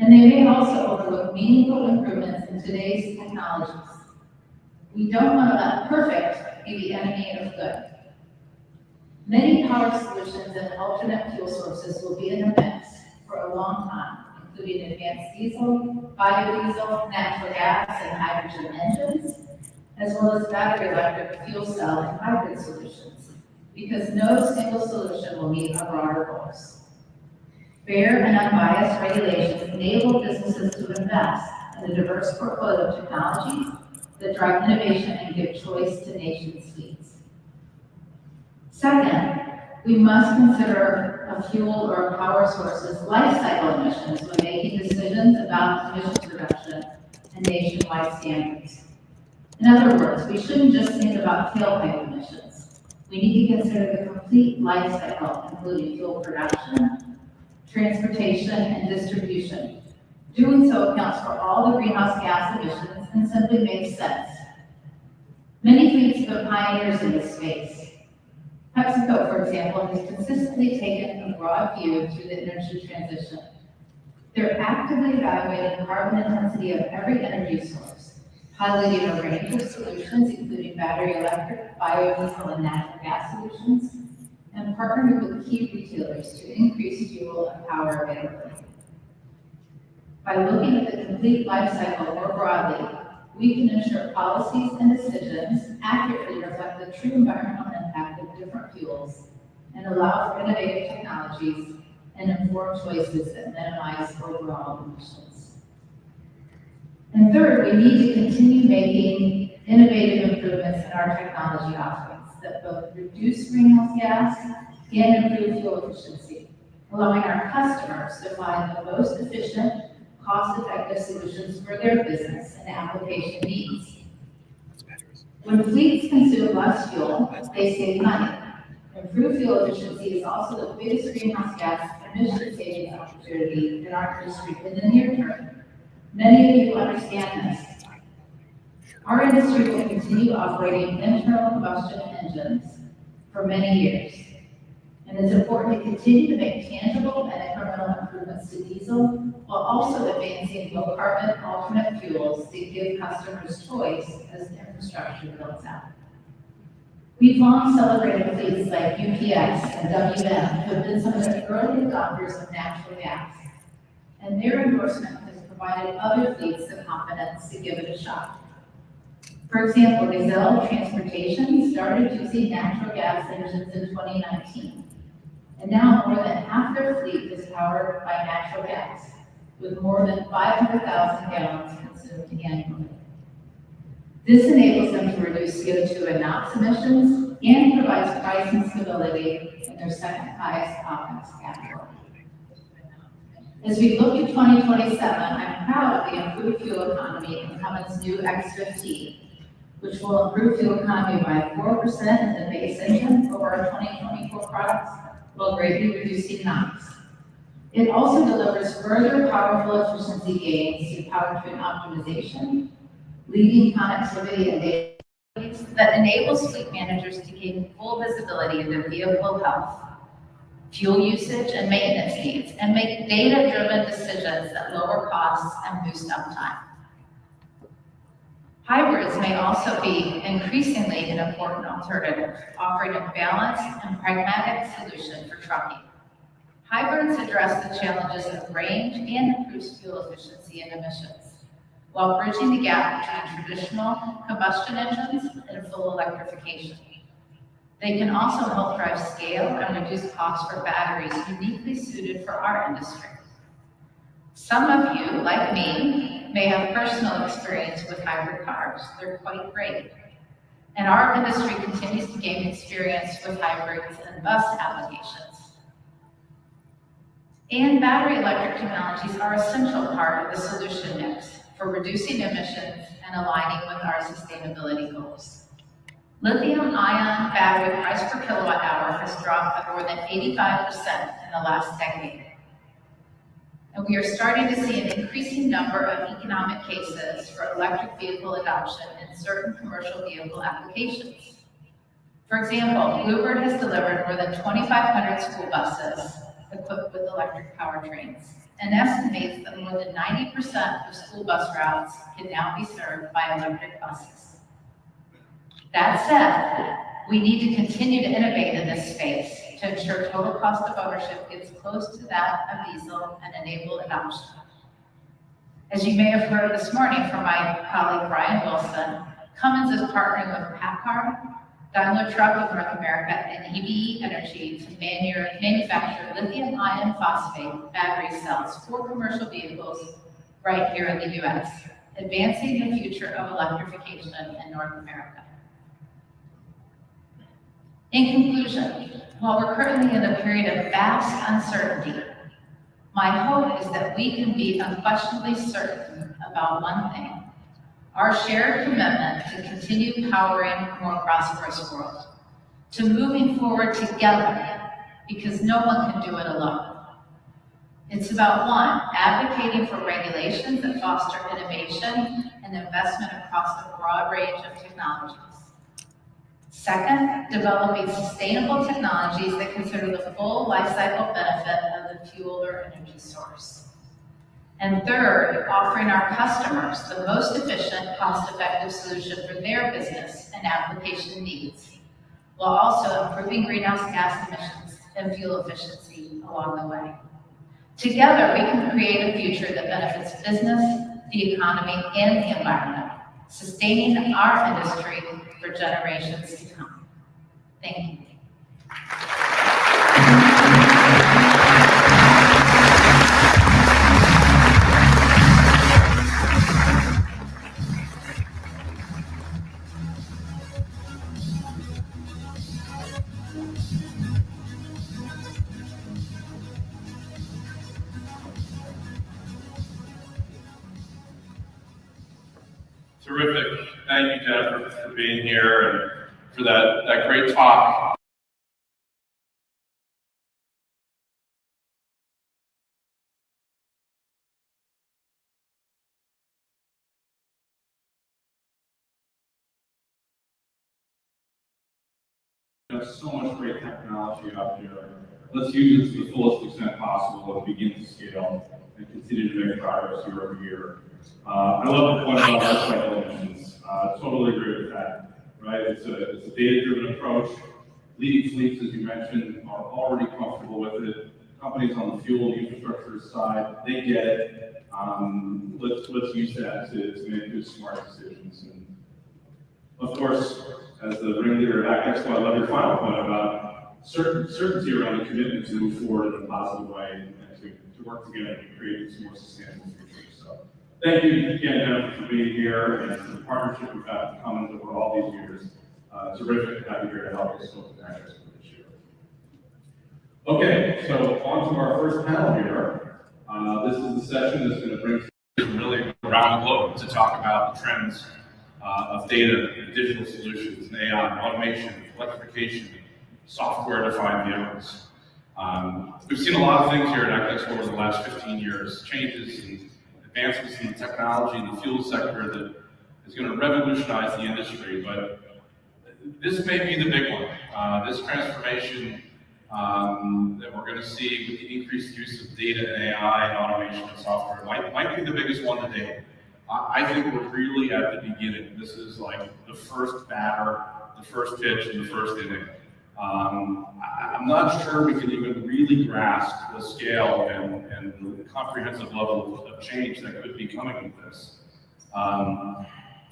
and they may also overlook meaningful improvements in today's technologies. We don't want to let perfect be the enemy of good. Many power solutions and alternate fuel sources will be in the mix for a long time, including advanced diesel, biodiesel, natural gas, and hydrogen engines, as well as battery electric fuel cell and hybrid solutions, because no single solution will meet our broader goals. Fair and unbiased regulations enable businesses to invest in a diverse portfolio of technologies that drive innovation and give choice to nations' fleets. Second, we must consider a fuel or a power source's life cycle emissions when making decisions about emissions reduction and nationwide standards. In other words, we shouldn't just think about tailpipe emissions. We need to consider the complete life cycle, including fuel production, transportation, and distribution. Doing so accounts for all the greenhouse gas emissions and simply makes sense. Many fleets have been pioneers in this space. PepsiCo, for example, has consistently taken a broad view through the energy transition. They're actively evaluating the carbon intensity of every energy source, piloting a range of solutions, including battery electric, biodiesel, and natural gas solutions, and partnering with key retailers to increase fuel and power availability. By looking at the complete life cycle more broadly, we can ensure policies and decisions accurately reflect the true environmental impact of different fuels and allow for innovative technologies and informed choices that minimize overall emissions. And third, we need to continue making innovative improvements in our technology offerings that both reduce greenhouse gas and improve fuel efficiency, allowing our customers to find the most efficient, cost-effective solutions for their business and application needs. When fleets consume less fuel, they save money. Improved fuel efficiency is also the biggest greenhouse gas emission savings opportunity in our industry in the near term. Many of you understand this. Our industry will continue operating internal combustion engines for many years, and it's important to continue to make tangible and incremental improvements to diesel while also advancing low-carbon alternate fuels to give customers choice as the infrastructure builds out. We've long celebrated fleets like UPS and WM, who have been some of the early adopters of natural gas, and their endorsement has provided other fleets the confidence to give it a shot. For example, Gazelle Transportation started using natural gas engines in 2019, and now more than half their fleet is powered by natural gas, with more than 500,000 gallons consumed annually. This enables them to reduce CO2 and NOx emissions and provides pricing stability in their second highest OpEx category. As we look to 2027, I'm proud of the improved fuel economy in Cummins' new X15, which will improve fuel economy by 4% in the base engine over our 2024 products, while greatly reducing NOx. It also delivers further powerful efficiency gains through powertrain optimization, leading connectivity and data that enables fleet managers to gain full visibility into vehicle health, fuel usage, and maintenance needs, and make data-driven decisions that lower costs and boost uptime. Hybrids may also be increasingly an important alternative, offering a balanced and pragmatic solution for trucking. Hybrids address the challenges of range and improves fuel efficiency and emissions, while bridging the gap between traditional combustion engines and full electrification. They can also help drive scale and reduce costs for batteries uniquely suited for our industry. Some of you, like me, may have personal experience with hybrid cars. They're quite great. And our industry continues to gain experience with hybrids and bus applications. And battery electric technologies are an essential part of the solution mix for reducing emissions and aligning with our sustainability goals. Lithium-ion battery price per kilowatt hour has dropped by more than 85% in the last decade. And we are starting to see an increasing number of economic cases for electric vehicle adoption in certain commercial vehicle applications. For example, Bluebird has delivered more than 2,500 school buses equipped with electric powertrains, and estimates that more than 90% of school bus routes can now be served by electric buses. That said, we need to continue to innovate in this space to ensure total cost of ownership gets close to that of diesel and enable adoption. As you may have heard this morning from my colleague Brian Wilson, Cummins is partnering with PACCAR, Daimler Truck of North America, and EVE Energy to manufacture lithium iron phosphate battery cells for commercial vehicles right here in the US, advancing the future of electrification in North America. In conclusion, while we're currently in a period of vast uncertainty, my hope is that we can be unquestionably certain about one thing: our shared commitment to continue powering a more prosperous world, to moving forward together, because no one can do it alone. It's about one, advocating for regulations that foster innovation and investment across a broad range of technologies. Second, developing sustainable technologies that consider the full life cycle benefit of the fuel or energy source. And third, offering our customers the most efficient, cost-effective solution for their business and application needs, while also improving greenhouse gas emissions and fuel efficiency along the way. Together, we can create a future that benefits business, the economy, and the environment, sustaining our industry for generations to come. Thank you. Terrific. Thank you, Jennifer, for being here and for that great talk. There's so much great technology out there. Let's use it to the fullest extent possible and begin to scale and continue to make progress year over year. I love the point about life cycle emissions. Totally agree with that. Right? It's a data-driven approach. Leading fleets, as you mentioned, are already comfortable with it. Companies on the fuel and infrastructure side, they get it. Let's use that to make good, smart decisions. And of course, as the ringleader at Expo, I love your final point about certainty around the commitment to move forward in a positive way and to work together to create this more sustainable future. So thank you again, Jennifer, for being here and for the partnership we've had with Cummins over all these years. Terrific to have you here to help us go to Expo this year. Okay, so on to our first panel here. This is the session that's going to bring really around the globe to talk about the trends of data, digital solutions, and AI, automation, electrification, software-defined vehicles. We've seen a lot of things here at Expo over the last 15 years, changes and advancements in the technology and the fuel sector that is going to revolutionize the industry, but this may be the big one. This transformation that we're going to see with the increased use of data and AI and automation and software might be the biggest one today. I think we're really at the beginning. This is like the first batter, the first pitch, and the first inning. I'm not sure we can even really grasp the scale and the comprehensive level of change that could be coming with this.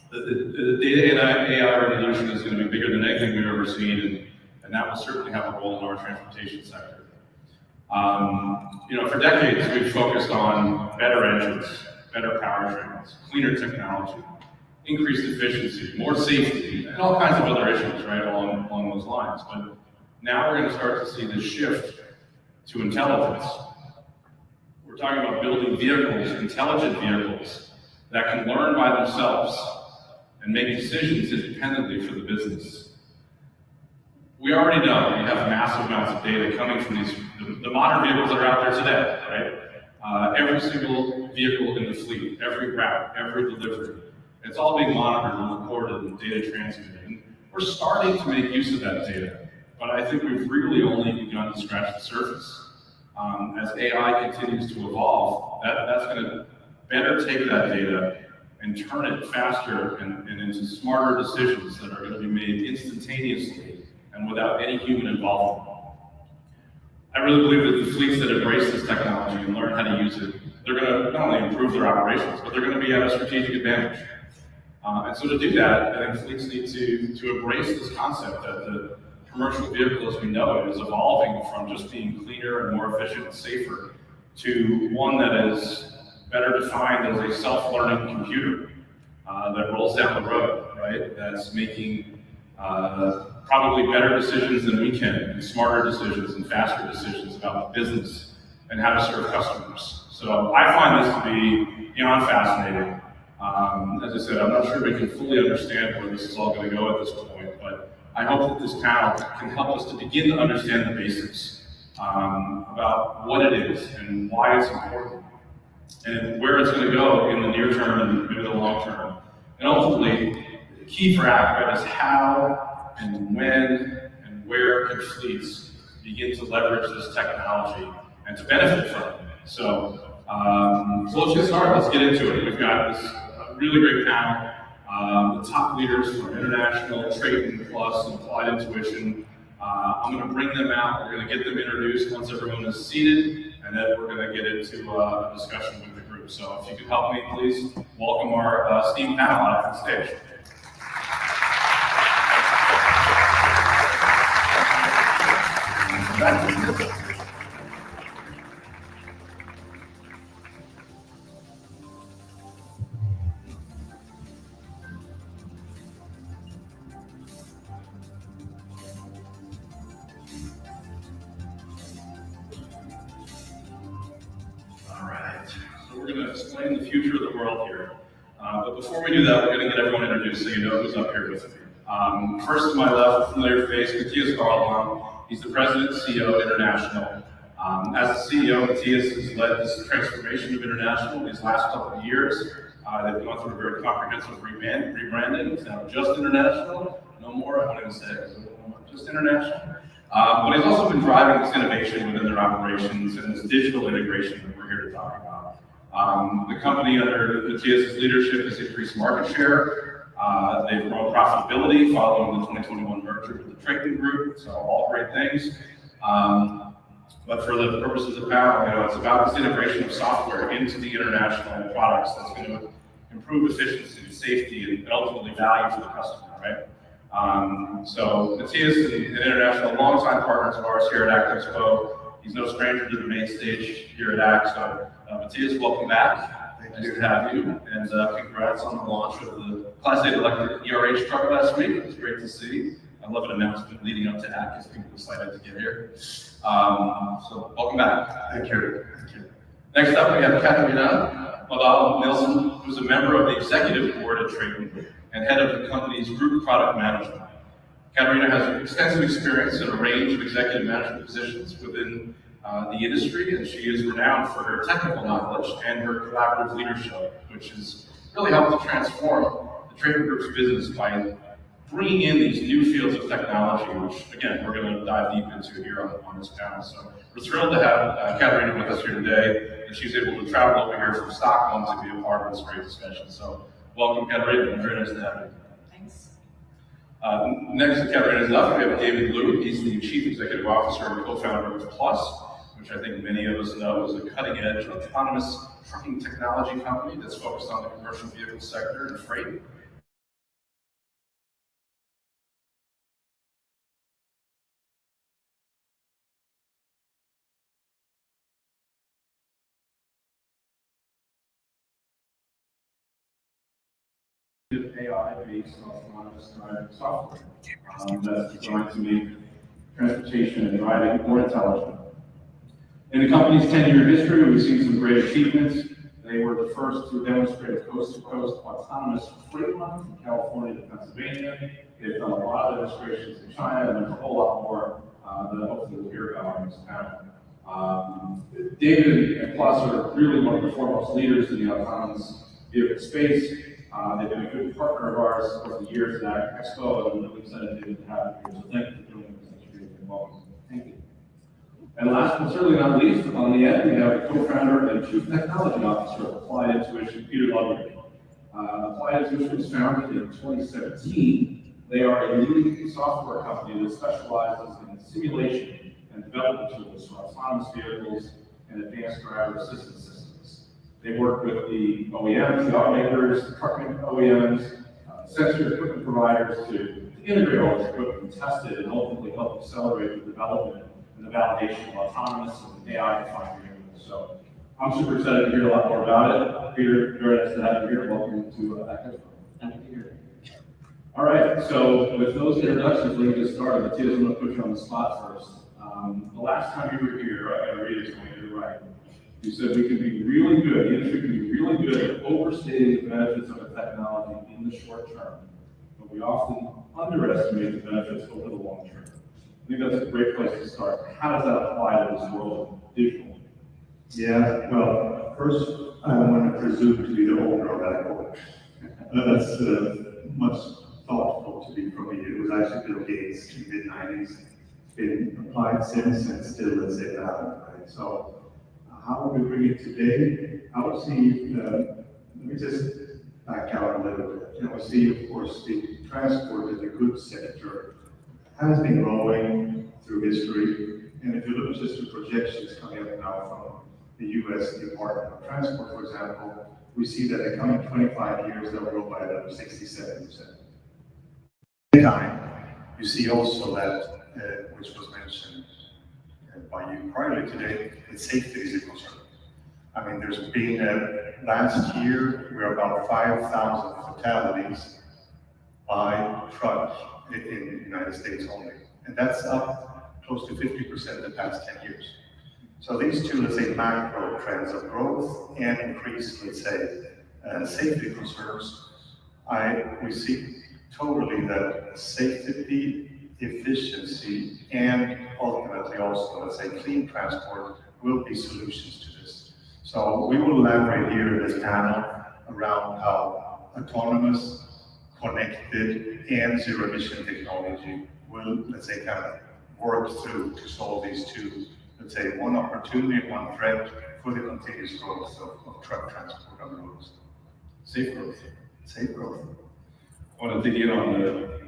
The data and AI revolution is going to be bigger than anything we've ever seen, and that will certainly have a role in our transportation sector. For decades, we've focused on better engines, better powertrains, cleaner technology, increased efficiency, more safety, and all kinds of other issues, right, along those lines. But now we're going to start to see this shift to intelligence. We're talking about building vehicles, intelligent vehicles, that can learn by themselves and make decisions independently for the business. We already know we have massive amounts of data coming from the modern vehicles that are out there today, right? Every single vehicle in the fleet, every route, every delivery, it's all being monitored and recorded and data transmitted. And we're starting to make use of that data, but I think we've really only begun to scratch the surface. As AI continues to evolve, that's going to better take that data and turn it faster and into smarter decisions that are going to be made instantaneously and without any human involvement. I really believe that the fleets that embrace this technology and learn how to use it, they're going to not only improve their operations, but they're going to be at a strategic advantage. And so to do that, I think fleets need to embrace this concept that the commercial vehicle as we know it is evolving from just being cleaner and more efficient and safer to one that is better defined as a self-learning computer that rolls down the road, right? That's making probably better decisions than we can, and smarter decisions and faster decisions about the business and how to serve customers. So I find this to be beyond fascinating. As I said, I'm not sure we can fully understand where this is all going to go at this point, but I hope that this panel can help us to begin to understand the basics about what it is and why it's important, and where it's going to go in the near term and maybe the long term. And ultimately, the key for ACRA is how and when and where can fleets begin to leverage this technology and to benefit from it. So let's get started. Let's get into it. We've got this really great panel. The top leaders from International, Trading Plus, and Applied Intuition. I'm going to bring them out. We're going to get them introduced once everyone is seated, and then we're going to get into a discussion with the group. So if you could help me, please welcome our esteemed panel out to the stage. We're going to explain the future of the world here. But before we do that, we're going to get everyone introduced so you know who's up here with me. First to my left, familiar face, Matthias Garland. He's the President and CEO of International. As the CEO, Matthias has led this transformation of International these last couple of years. They've gone through a very comprehensive rebranding. It's now just International. No more, I won't even say it. Just International. But he's also been driving this innovation within their operations and this digital integration that we're here to talk about. The company under Matthias' leadership has increased market share. They've grown profitability following the 2021 merger with the Trading Group, so all great things. But for the purposes of the panel, it's about this integration of software into the international products that's going to improve efficiency, safety, and ultimately value for the customer, right? So Matthias and International, longtime partners of ours here at Expo. He's no stranger to the main stage here at ACT. So Matthias, welcome back. Nice to have you, and congrats on the launch of the Class 8 electric ERH truck last week. It was great to see. I love an announcement leading up to ACT because people decided to get here. So welcome back. Thank you. Thank you. Next up, we have Katarina Nilsson, who's a member of the executive board at Trading and head of the company's group product management. Katarina has extensive experience in a range of executive management positions within the industry, and she is renowned for her technical knowledge and her collaborative leadership, which has really helped to transform the Trading Group's business by bringing in these new fields of technology, which, again, we're going to dive deep into here on this panel. So we're thrilled to have Katarina with us here today, and she's able to travel over here from Stockholm to be a part of this great discussion. So welcome, Katarina. Very nice to have you. Thanks. Next to Katarina's left, we have David Liu. He's the Chief Executive Officer and co-founder of Plus, which I think many of us know is a cutting-edge autonomous trucking technology company that's focused on the commercial vehicle sector and freight. AI-based autonomous driving software that's designed to make transportation and driving more intelligent. In the company's 10-year history, we've seen some great achievements. They were the first to demonstrate a coast-to-coast autonomous freight run from California to Pennsylvania. They've done a lot of demonstrations in China, and there's a whole lot more that hopefully we'll hear about on this panel. David and Plus are really one of the foremost leaders in the autonomous vehicle space. They've been a good partner of ours over the years at Expo, and I'm really excited to have you here. So thank you for doing this. Welcome. Thank you. And last but certainly not least, on the end, we have the co-founder and chief technology officer of Applied Intuition, Peter Ludwig. Applied Intuition was founded in 2017. They are a leading software company that specializes in simulation and development tools for autonomous vehicles and advanced driver assistance systems. They work with the OEMs, the automakers, truck OEMs, sensor equipment providers to integrate all this equipment, test it, and ultimately help accelerate the development and the validation of autonomous and AI-defined vehicles. So I'm super excited to hear a lot more about it. Peter, very nice to have you here. Welcome to Expo. Happy to be here. All right, so with those introductions, let me get started. Matthias, I'm going to put you on the spot first. The last time you were here, I got to read it to you, you're right. You said we can be really good, the industry can be really good at overstating the benefits of a technology in the short term, but we often underestimate the benefits over the long term. I think that's a great place to start. How does that apply to this world of digital? Yeah, well, first, I don't want to presume to be the owner of that book. That's much thoughtful to be from me. It was actually Bill Gates in the mid-90s. It's been applied since and still, let's say, valid, right? So, how we bring it today, I would see, let me just back out a little bit. You know, see, of course, the transport and the goods sector has been growing through history. And if you look just at projections coming up now from the US Department of Transport, for example, we see that in the coming 25 years, they'll grow by about 67%. Time, you see also that, which was mentioned by you prior today, that safety is a concern. I mean, there's been, last year, we're about 5,000 fatalities by truck in the United States only. And that's up close to 50% in the past 10 years. So these two, let's say, macro trends of growth and increased, let's say, safety concerns, we see totally that safety, efficiency, and ultimately also, let's say, clean transport will be solutions to this. So we will elaborate here in this panel around how autonomous, connected, and zero-emission technology will, let's say, kind of work through to solve these two, let's say, one opportunity and one threat for the continuous growth of truck transport on the roads. Safe growth. Safe growth. I want to dig in on the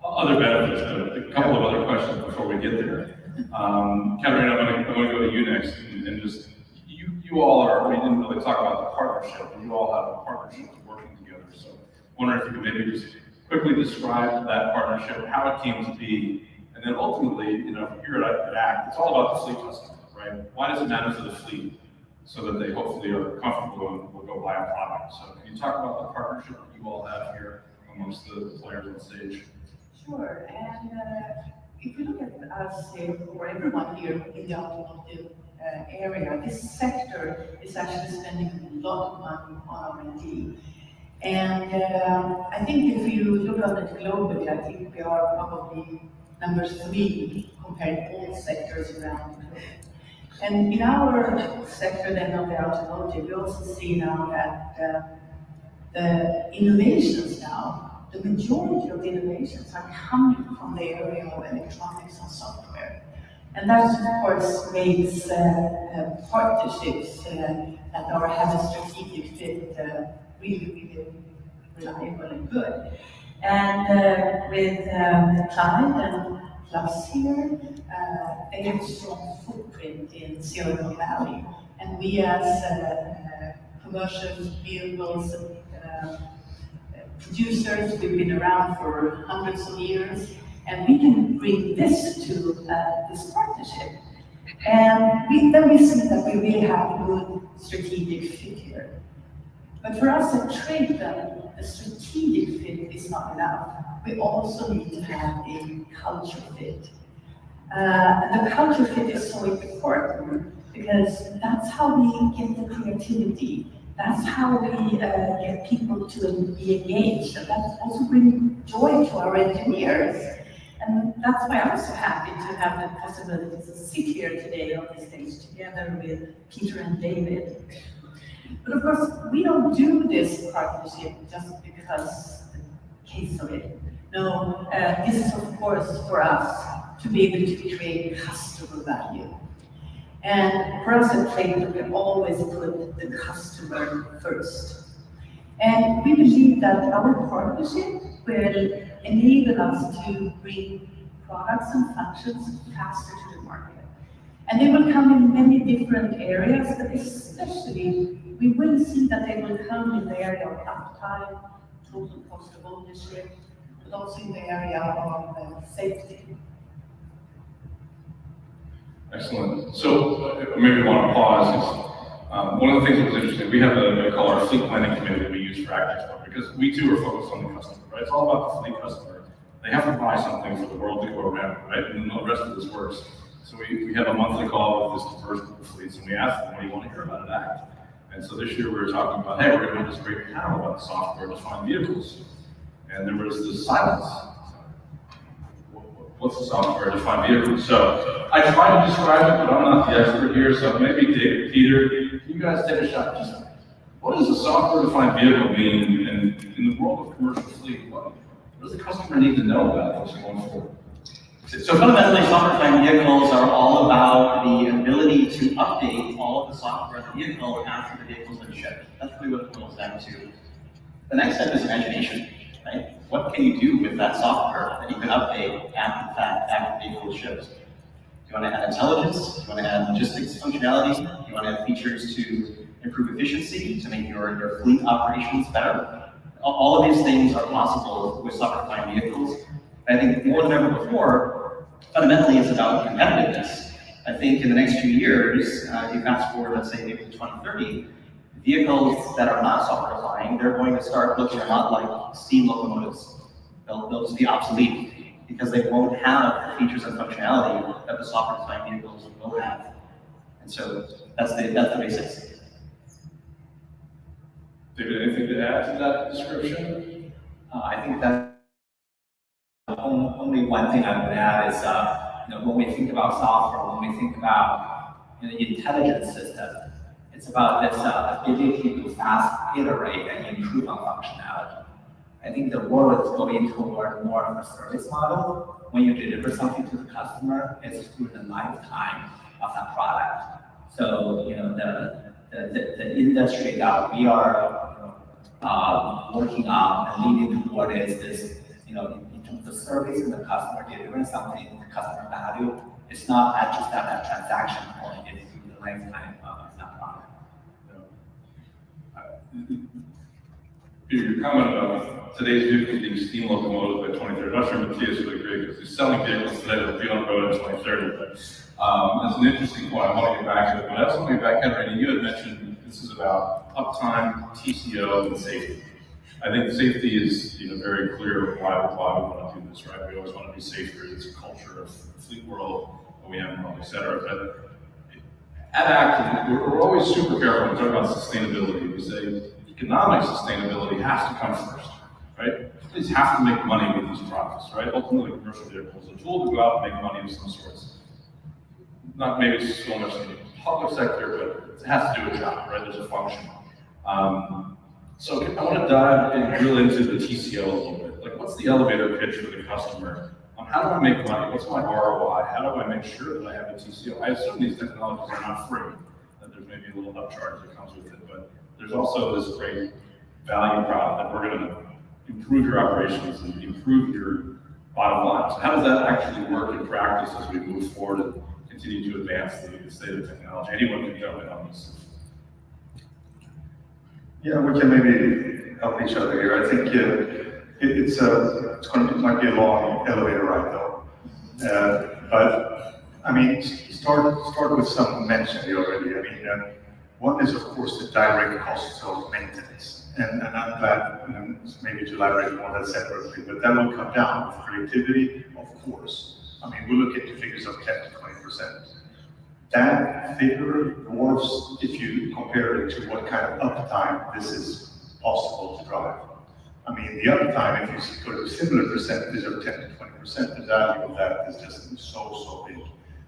other benefits, but a couple of other questions before we get there. Katarina, I'm going to go to you next, and just, you all are, we didn't really talk about the partnership, but you all have a partnership working together. So I wonder if you could maybe just quickly describe that partnership, how it came to be, and then ultimately, you know, here at ACT, it's all about the fleet customer, right? Why does it matter to the fleet? So that they hopefully are comfortable and will go buy a product. So can you talk about the partnership that you all have here amongst the players on stage? Sure, and if you look at us here, or everyone here in the automotive area, this sector is actually spending a lot of money on R&D. And I think if you look at it globally, I think we are probably number 3 compared to all sectors around the globe. And in our sector then of the automotive, we also see now that the innovations now, the majority of the innovations are coming from the area of electronics and software. And that, of course, makes partnerships that are have a strategic fit really reliable and good. And with Clyde and Plus here, they have a strong footprint in Silicon Valley. And we as commercial vehicles producers, we've been around for hundreds of years, and we can bring this to this partnership. And then we see that we really have a good strategic fit here. But for us at TradeTem, the strategic fit is not enough. We also need to have a culture fit. And the culture fit is so important because that's how we get the creativity. That's how we get people to be engaged. And that also brings joy to our engineers. And that's why I'm so happy to have the possibility to sit here today on this stage together with Peter and David. But of course, we don't do this partnership just because the case of it. No, this is of course for us to be able to create customer value. And for us at Clayton, we always put the customer first. And we believe that our partnership will enable us to bring products and functions faster to the market. And they will come in many different areas, but especially we will see that they will come in the area of uptime, total cost of ownership, but also in the area of safety. Excellent. So maybe I want to pause. One of the things that was interesting, we have a call our fleet planning committee that we use for Expo because we too are focused on the customer, right? It's all about the fleet customer. They have to buy something for the world to go around, right? And then the rest of this works. So we have a monthly call with this diverse group of fleets, and we ask them, what do you want to hear about at ACT? And so this year we were talking about, hey, we're going to have this great panel about software-defined vehicles. And there was this silence. What's a software-defined vehicle? So I tried to describe it, but I'm not the expert here, so maybe Dave, Peter, you guys take a shot. Just what does a software-defined vehicle mean in the world of commercial fleet? What does the customer need to know about this going forward? So fundamentally, software-defined vehicles are all about the ability to update all of the software of the vehicle after the vehicle's been shipped. That's really what it boils down to. The next step is imagination, right? What can you do with that software that you can update after the fact, after the vehicle is shipped? Do you want to add intelligence? Do you want to add logistics functionality? Do you want to add features to improve efficiency, to make your fleet operations better? All of these things are possible with software-defined vehicles. I think more than ever before, fundamentally it's about competitiveness. I think in the next few years, if you fast forward, let's say maybe to 2030, vehicles that are not software-defined, they're going to start looking a lot like steam locomotives. They'll just be obsolete because they won't have the features and functionality that the software-defined vehicles will have. And so that's the basics. David, anything to add to that description? I think that only one thing I would add is, when we think about software, when we think about the intelligence system, it's about this ability to fast iterate and improve on functionality. I think the world is going toward more of a service model. When you deliver something to the customer, it's through the lifetime of that product. So, the industry that we are working on and leading toward is this, in terms of service and the customer delivering something, the customer value. It's not just at that transaction point, it's through the lifetime of that product. Peter, your comment about today's vehicle being steam locomotives by 2030, I'm not sure Matthias would agree because he's selling vehicles today that will be on the road in 2030, but that's an interesting point. I want to get back to it, but I also want to get back, Henry, you had mentioned this is about uptime, TCO, and safety. I think safety is very clear why we want to do this, right? We always want to be safer. It's a culture of fleet world, OEM world, et cetera. But at ACT, we're always super careful when we talk about sustainability. We say economic sustainability has to come first, right? Companies have to make money with these products, right? Ultimately, commercial vehicles, a tool to go out and make money of some sorts. Not maybe so much in the public sector, but it has to do a job, right? There's a function. So I want to dive and drill into the TCO a little bit. Like, what's the elevator pitch for the customer? How do I make money? What's my ROI? How do I make sure that I have a TCO? I assume these technologies are not free, that there's maybe a little upcharge that comes with it, but there's also this great value prop that we're going to improve your operations and improve your bottom line. So how does that actually work in practice as we move forward and continue to advance the state of technology? Anyone can jump in on this. Yeah, we can maybe help each other here. I think it might be a long elevator ride though. But I mean, start with some mention here already. I mean, one is of course the direct costs of maintenance, and I'm glad maybe to elaborate more on that separately. But that will come down with creativity, of course. I mean, we look at the figures of 10 to 20%. That figure dwarfs if you compare it to what kind of uptime this is possible to drive. I mean, the uptime, if you go to a similar percentage of 10 to 20%, the value of that is just so big.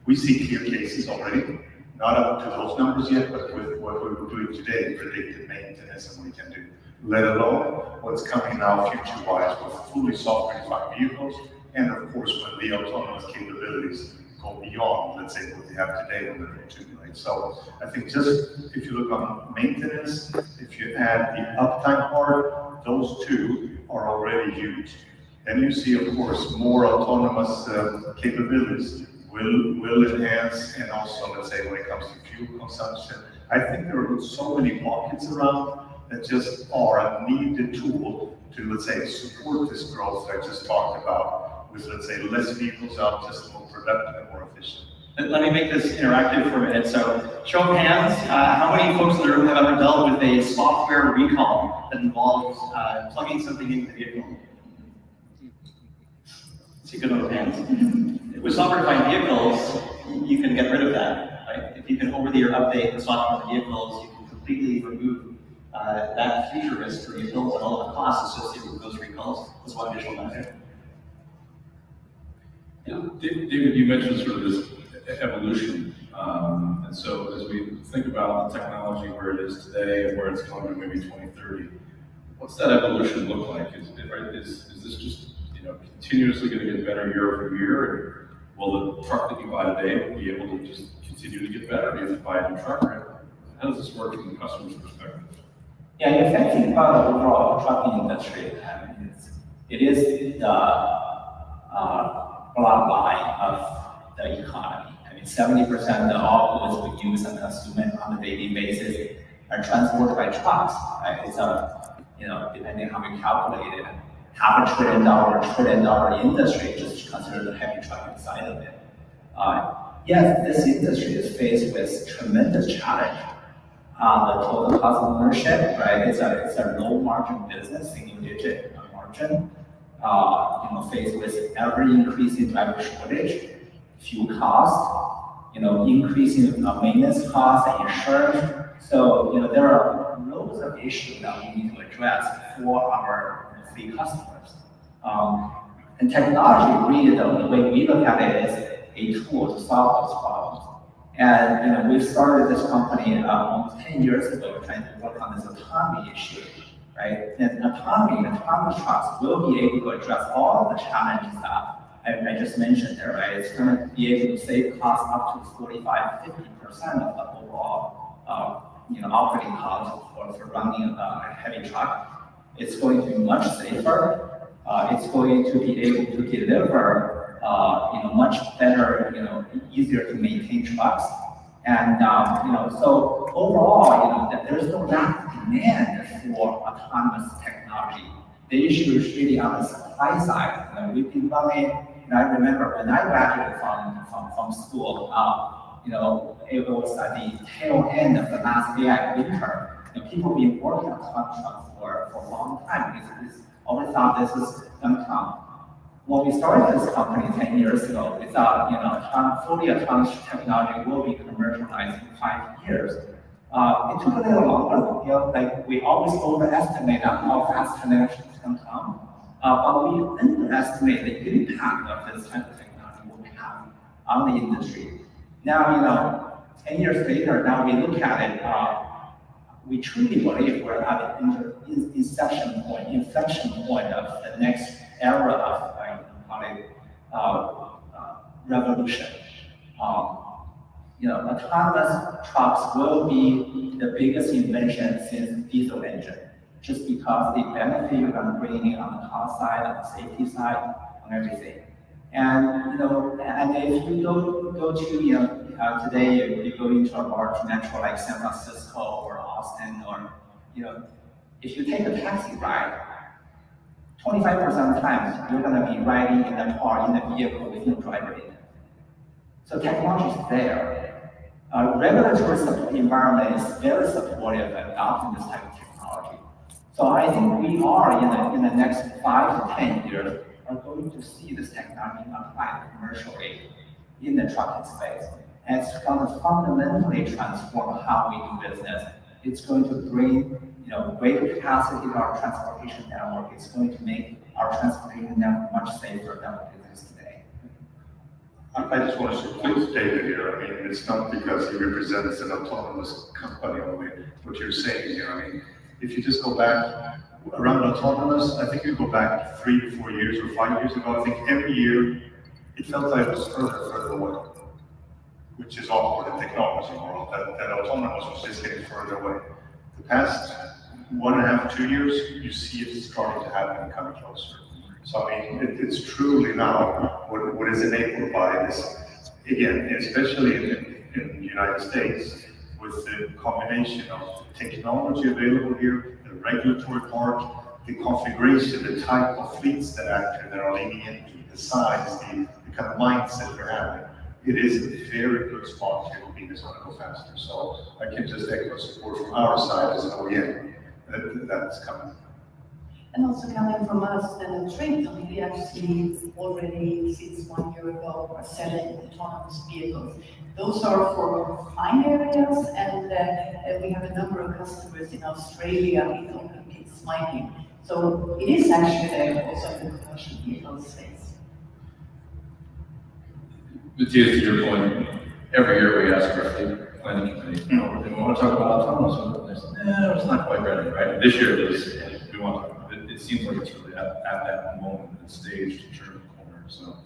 We see clear cases already, not up to those numbers yet, but with what we're doing today, predictive maintenance and what we can do, let alone what's coming now future-wise with fully software-defined vehicles, and of course, when the autonomous capabilities go beyond, let's say, what they have today on level 2, right? So I think just if you look on maintenance, if you add the uptime part, those two are already huge. Then you see, of course, more autonomous capabilities will enhance, and also, let's say, when it comes to fuel consumption, I think there are so many pockets around that just are a needed tool to, let's say, support this growth that I just talked about, with, let's say, less vehicles out, just more productive and more efficient. Let me make this interactive for a minute. So, show of hands, how many folks in the room have ever dealt with a software recall that involves plugging something into the vehicle? See, good of hands. With software-defined vehicles, you can get rid of that, right? If you can over-the-air update the software of the vehicles, you can completely remove that future risk for vehicles and all of the costs associated with those recalls as one additional benefit. Yeah. David, you mentioned sort of this evolution, and so as we think about the technology where it is today and where it's going to maybe 2030, what's that evolution look like? Is this just continuously going to get better year over year? Or will the truck that you buy today be able to just continue to get better if you buy a new truck? Right? How does this work from the customer's perspective? Yeah, if I think about the overall trucking industry, it is the bloodline of the economy. 70% of all goods we use and consume on a daily basis are transported by trucks. Right? It's depending on how we calculate it, $500 billion industry just consider the heavy trucking side of it. Yes, this industry is faced with tremendous challenge. The total cost of ownership, right? It's a low margin business, single digit margin. Faced with ever increasing driver shortage, fuel cost, increasing maintenance costs and insurance. So there are loads of issues that we need to address for our fleet customers. And technology, really, the way we look at it, is a tool to solve those problems. And we started this company almost 10 years ago trying to work on this autonomy issue, right? And autonomous trucks will be able to address all of the challenges that I just mentioned there, right? It's going to be able to save costs up to 45–50% of the overall operating costs for running a heavy truck. It's going to be much safer. It's going to be able to deliver much better, easier to maintain trucks. And, so overall, there's no lack of demand for autonomous technology. The issue is really on the supply side. We've been running, I remember when I graduated from school, it was at the tail end of the last AI winter. People have been working on trucks for a long time. We always thought this was going to come. When we started this company 10 years ago, we thought, fully autonomous technology will be commercialized in 5 years. It took a little longer. We always overestimate how fast connections can come, but we underestimate the impact of this type of technology will have on the industry. Now, 10 years later, now we look at it, we truly believe we're at the inflection point of the next era of revolution. Autonomous trucks will be the biggest invention since diesel engine, just because the benefit you're going to bring in on the cost side, on the safety side, on everything. And and if you go to today, you go into a large metro like San Francisco or Austin, or if you take a taxi ride, 25% of the time you're going to be riding in the car, in the vehicle with no driver in it. So technology is there. Regulatory environment is very supportive of adopting this type of technology. So I think we are in the next 5 to 10 years are going to see this technology applied commercially in the trucking space. And it's going to fundamentally transform how we do business. It's going to bring greater capacity to our transportation network. It's going to make our transportation network much safer than it is today. I just want to support David here. It's not because he represents an autonomous company only, what you're saying here. If you just go back around autonomous, I think you go back 3 to 4 years or 5 years ago, I think every year it felt like it was further away, which is awkward in technology world, that autonomous was just getting further away. The past 1.5, 2 years, you see it starting to happen and coming closer. So I mean, it's truly now what is enabled by this, again, especially in the United States, with the combination of technology available here, the regulatory part, the configuration, the type of fleets that are leaning into, the size, the kind of mindset they're having. It is a very good spot here to be this going to go faster. So I can just echo support from our side as an OEM that's coming. And also coming from us, TRATON, we actually already since 1 year ago are selling autonomous vehicles. Those are for confined areas, and we have a number of customers in Australia, in mining. So it is actually there also in the commercial vehicle space. Matthias, to your point, every year we ask our fleet planning committee, do we want to talk about autonomous? And they say, no, it's not quite ready, right? This year it is, we want to. It seems like it's really at that moment and stage to turn the corner. So,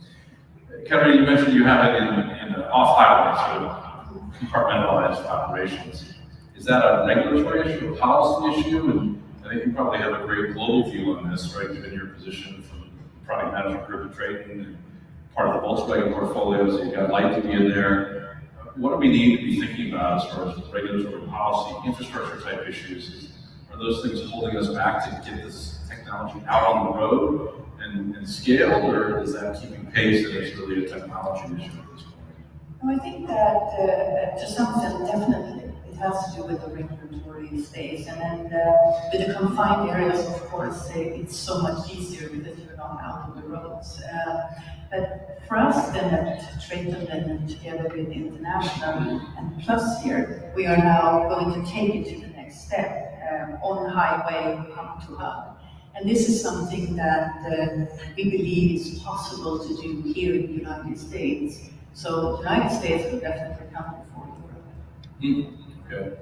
Kevin, you mentioned you have it in off-highway, sort of compartmentalized operations. Is that a regulatory issue, a policy issue? And I think you probably have a great global view on this, right? Given your position from product management group at TRATON and part of the Volkswagen portfolio, so you've got Light to be in there. What do we need to be thinking about as far as regulatory policy, infrastructure type issues? Are those things holding us back to get this technology out on the road and scale, or is that keeping pace and it's really a technology issue at this point? No, I think that to some extent, definitely, it has to do with the regulatory space. And then with the confined areas, of course, it's so much easier because you're not out on the roads. But for us then at TRATON and together with International and Plus here, we are now going to take it to the next step on highway hub to hub. And this is something that we believe is possible to do here in the United States. So the United States will definitely come before Europe. Okay.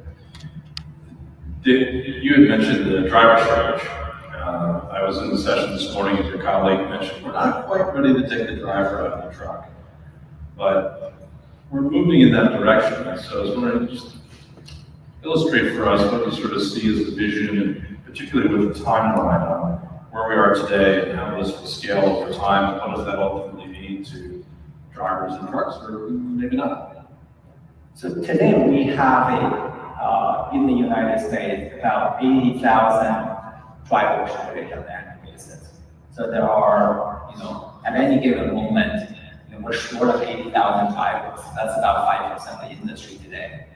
You had mentioned the driver shortage. I was in the session this morning and your colleague mentioned we're not quite ready to take the driver out of the truck, but we're moving in that direction. So I was wondering, just illustrate for us what you sort of see as the vision, and particularly with the timeline on where we are today and how this will scale over time, and what does that ultimately mean to drivers and trucks, or maybe not? So today we have in the United States about 80,000 drivers already on an annual basis. So there are, at any given moment, we're short of 80,000 drivers. That's about 5% of the industry today.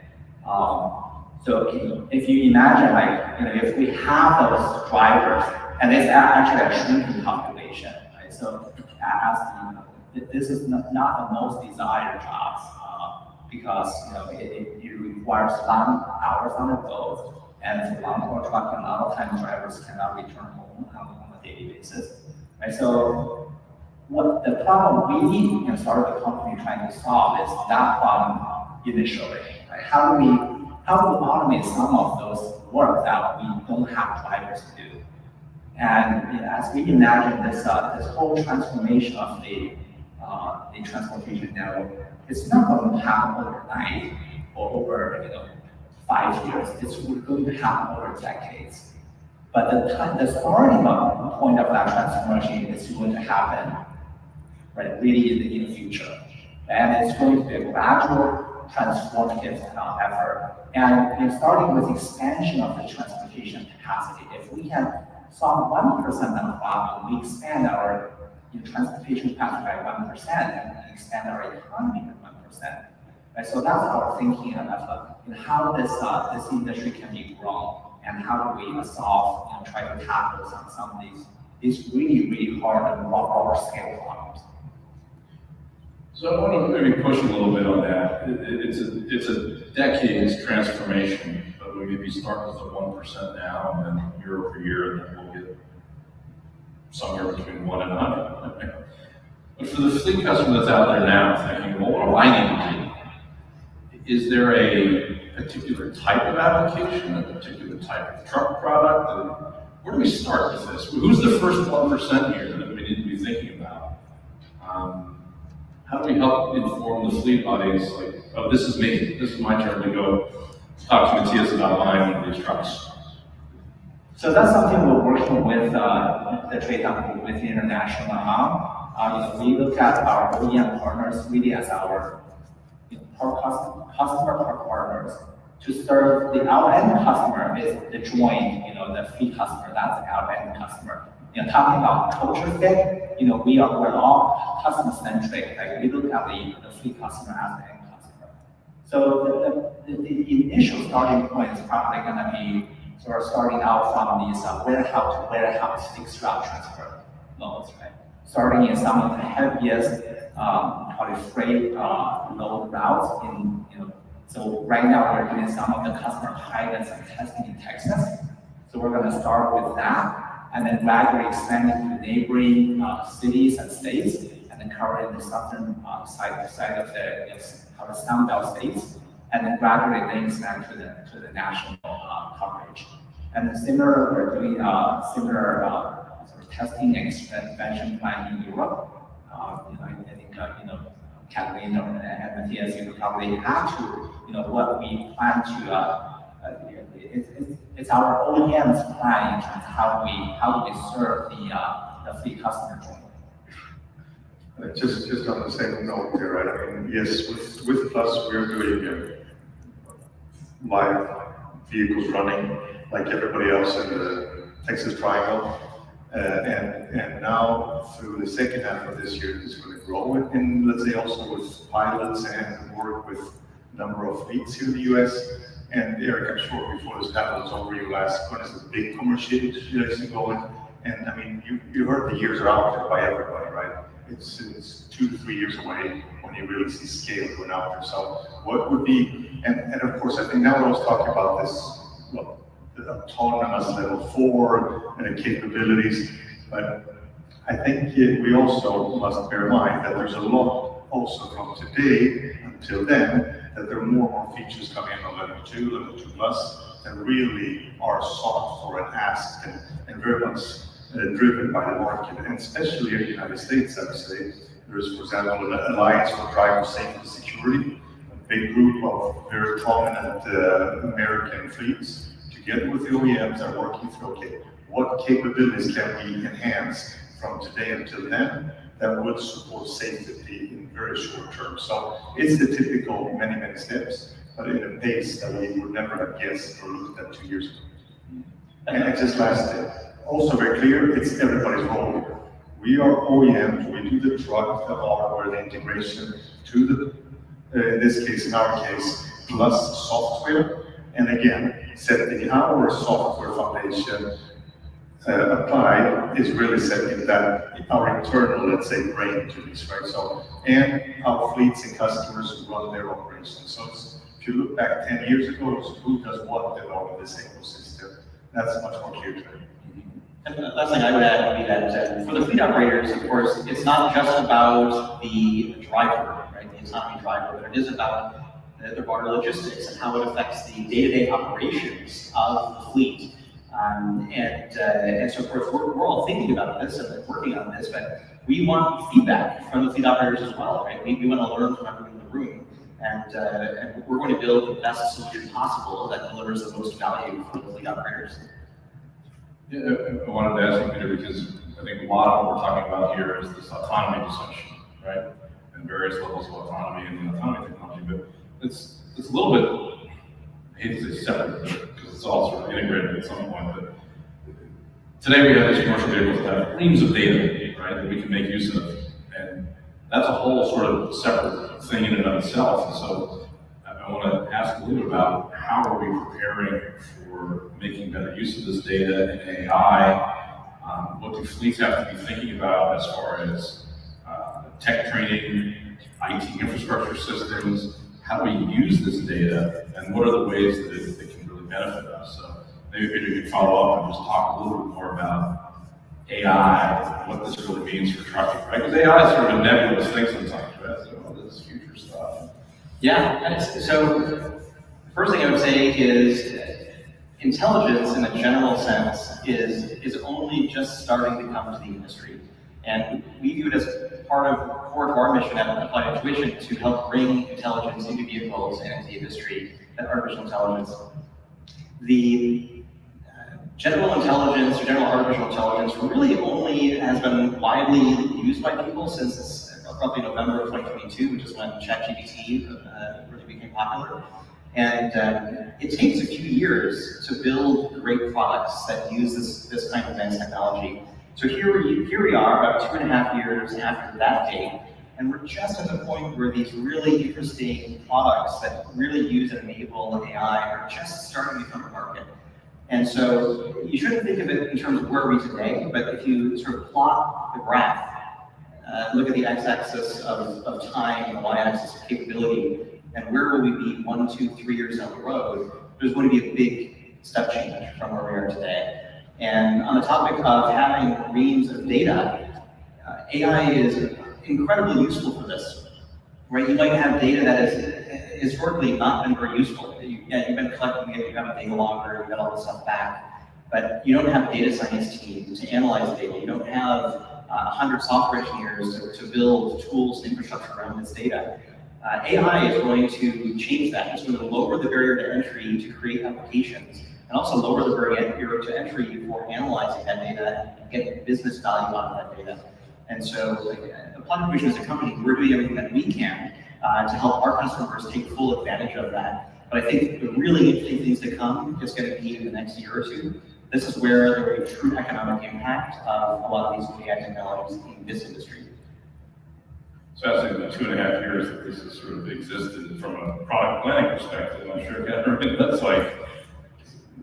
So if you imagine, if we have those drivers, and it's actually a shrinking population, right? So this is not the most desired jobs because it requires long hours on the road, and for long-haul trucking, a lot of times drivers cannot return home on a daily basis, right? So what the problem we started the company trying to solve is that problem initially, right? How do we automate some of those work that we don't have drivers to do? And as we imagine this whole transformation of the transportation network, it's not going to happen overnight or over 5 years. It's going to happen over decades. But the starting point of that transformation is going to happen, right, really in the future, and it's going to be a gradual transformative effort. And starting with expansion of the transportation capacity, if we can solve 1% of the problem, we expand our transportation capacity by 1% and expand our economy by 1%. Right? So that's our thinking about how this industry can be grown, and how do we solve, try to tackle some of these really hard and large scale problems. So I want to maybe push a little bit on that. It's a decades transformation, but we maybe start with the 1% now, and then year over year, and then we'll get somewhere between 1 and 100. But for the fleet customer that's out there now thinking, well, what do I need to do? Is there a particular type of application, a particular type of truck product? Where do we start with this? Who's the first 1% here that we need to be thinking about? how do we help inform the fleet audience, like, oh, this is me, this is my turn to go talk to Matthias about buying one of these trucks? So that's something we're working with the trade company with the international on. We look at our OEM partners really as our customer partners to serve our end customer is the joint, the fleet customer, that's our end customer. Talking about culture fit, we're all customer centric. Like we look at the fleet customer as the end customer. So the initial starting point is probably going to be sort of starting out from these warehouse to warehouse fixed route transfer loads, right? Starting in some of the heaviest, probably freight load routes in, so right now we're doing some of the customer pilots and testing in Texas. So we're going to start with that, and then gradually expanding to neighboring cities and states, and then covering the southern side of the Sun Belt states, and then gradually then expand to the national coverage. And then similar, we're doing similar sort of testing and expansion plan in Europe. I think Kathleen and Matthias, probably add to what we plan to. It's our OEM's plan in terms of how do we serve the fleet customer jointly. Just on the same note there, right? I mean, yes, with Plus, we're doing live vehicles running like everybody else in the Texas Triangle. And now through the second half of this year, it's going to grow in, let's say, also with pilots and work with a number of fleets here in the US. And Eric, I'm sure before this panel is over, you'll ask, when is the big commercialization going? And I mean, you heard the years are out there by everybody, right? It's 2 to 3 years away when you really see scale going out there. So what would be, and of course, I think now I was talking about this, well, the autonomous level 4 and the capabilities, but I think we also must bear in mind that there's a lot also from today until then, that there are more and more features coming in on level 2, level 2 plus, that really are sought for and asked and very much driven by the market, and especially in the United States, I would say. There's, for example, an Alliance for Driver Safety and Security, a big group of very prominent American fleets, together with the OEMs, are working through, okay, what capabilities can we enhance from today until then that would support safety in very short term. So it's the typical many steps, but in a pace that we would never have guessed or looked at 2 years ago. And just lastly, also very clear, it's everybody's role. We are OEMs, we do the truck, the hardware, the integration to the, in this case, in our case, plus software. And again, setting our software foundation applied is really setting that our internal, let's say, brain to this, right? So, and how fleets and customers run their operations. So if you look back 10 years ago, it's who does what in all of this ecosystem. That's much more clear to me. And the last thing I would add would be that for the fleet operators, of course, it's not just about the driver, right? The autonomy driver, but it is about the broader logistics and how it affects the day-to-day operations of the fleet. And so, of course, we're all thinking about this and we're working on this, but we want feedback from the fleet operators as well, right? We want to learn from everyone in the room, and we're going to build the best solution possible that delivers the most value for the fleet operators. Yeah, I wanted to ask you, Peter, because I think a lot of what we're talking about here is this autonomy discussion, right? And various levels of autonomy and the autonomy technology, but it's a little bit, I hate to say separate, because it's all sort of integrated at some point, but today we have these commercial vehicles that have reams of data, right, that we can make use of, and that's a whole sort of separate thing in and of itself. And so I want to ask a little bit about how are we preparing for making better use of this data and AI? What do fleets have to be thinking about as far as tech training, IT infrastructure systems? How do we use this data, and what are the ways that it can really benefit us? So maybe Peter, you can follow up and just talk a little bit more about AI, what this really means for trucking, right? Because AI is sort of a nebulous thing sometimes, right? So all this future stuff. Yeah, so the first thing I would say is intelligence in a general sense is only just starting to come to the industry. And we view it as core to our mission at Applied Intuition to help bring intelligence into vehicles and into the industry, and artificial intelligence. The general intelligence or general artificial intelligence really only has been widely used by people since roughly November of 2022, which is when ChatGPT really became popular. And it takes a few years to build great products that use this kind of advanced technology. So here we are, about 2.5 years after that date, and we're just at the point where these really interesting products that really use and enable AI are just starting to come to market. And so you shouldn't think of it in terms of where are we today, but if you sort of plot the graph, look at the x-axis of time and the y-axis of capability, and where will we be 1, 2, 3 years down the road, there's going to be a big step change from where we are today. And on the topic of having reams of data, AI is incredibly useful for this, right? You might have data that has historically not been very useful. You've been collecting it, you've got a data logger, you've got all this stuff back, but you don't have a data science team to analyze data. You don't have 100 software engineers to build tools and infrastructure around this data. AI is going to change that. It's going to lower the barrier to entry to create applications, and also lower the barrier to entry for analyzing that data and getting business value out of that data. And so, Applied Intuition as a company, we're doing everything that we can to help our customers take full advantage of that. But I think the really interesting things to come is going to be in the next year or two. This is where there will be true economic impact of a lot of these AI technologies in this industry. So I think the 2.5 years that this has sort of existed from a product planning perspective, I'm sure that's like,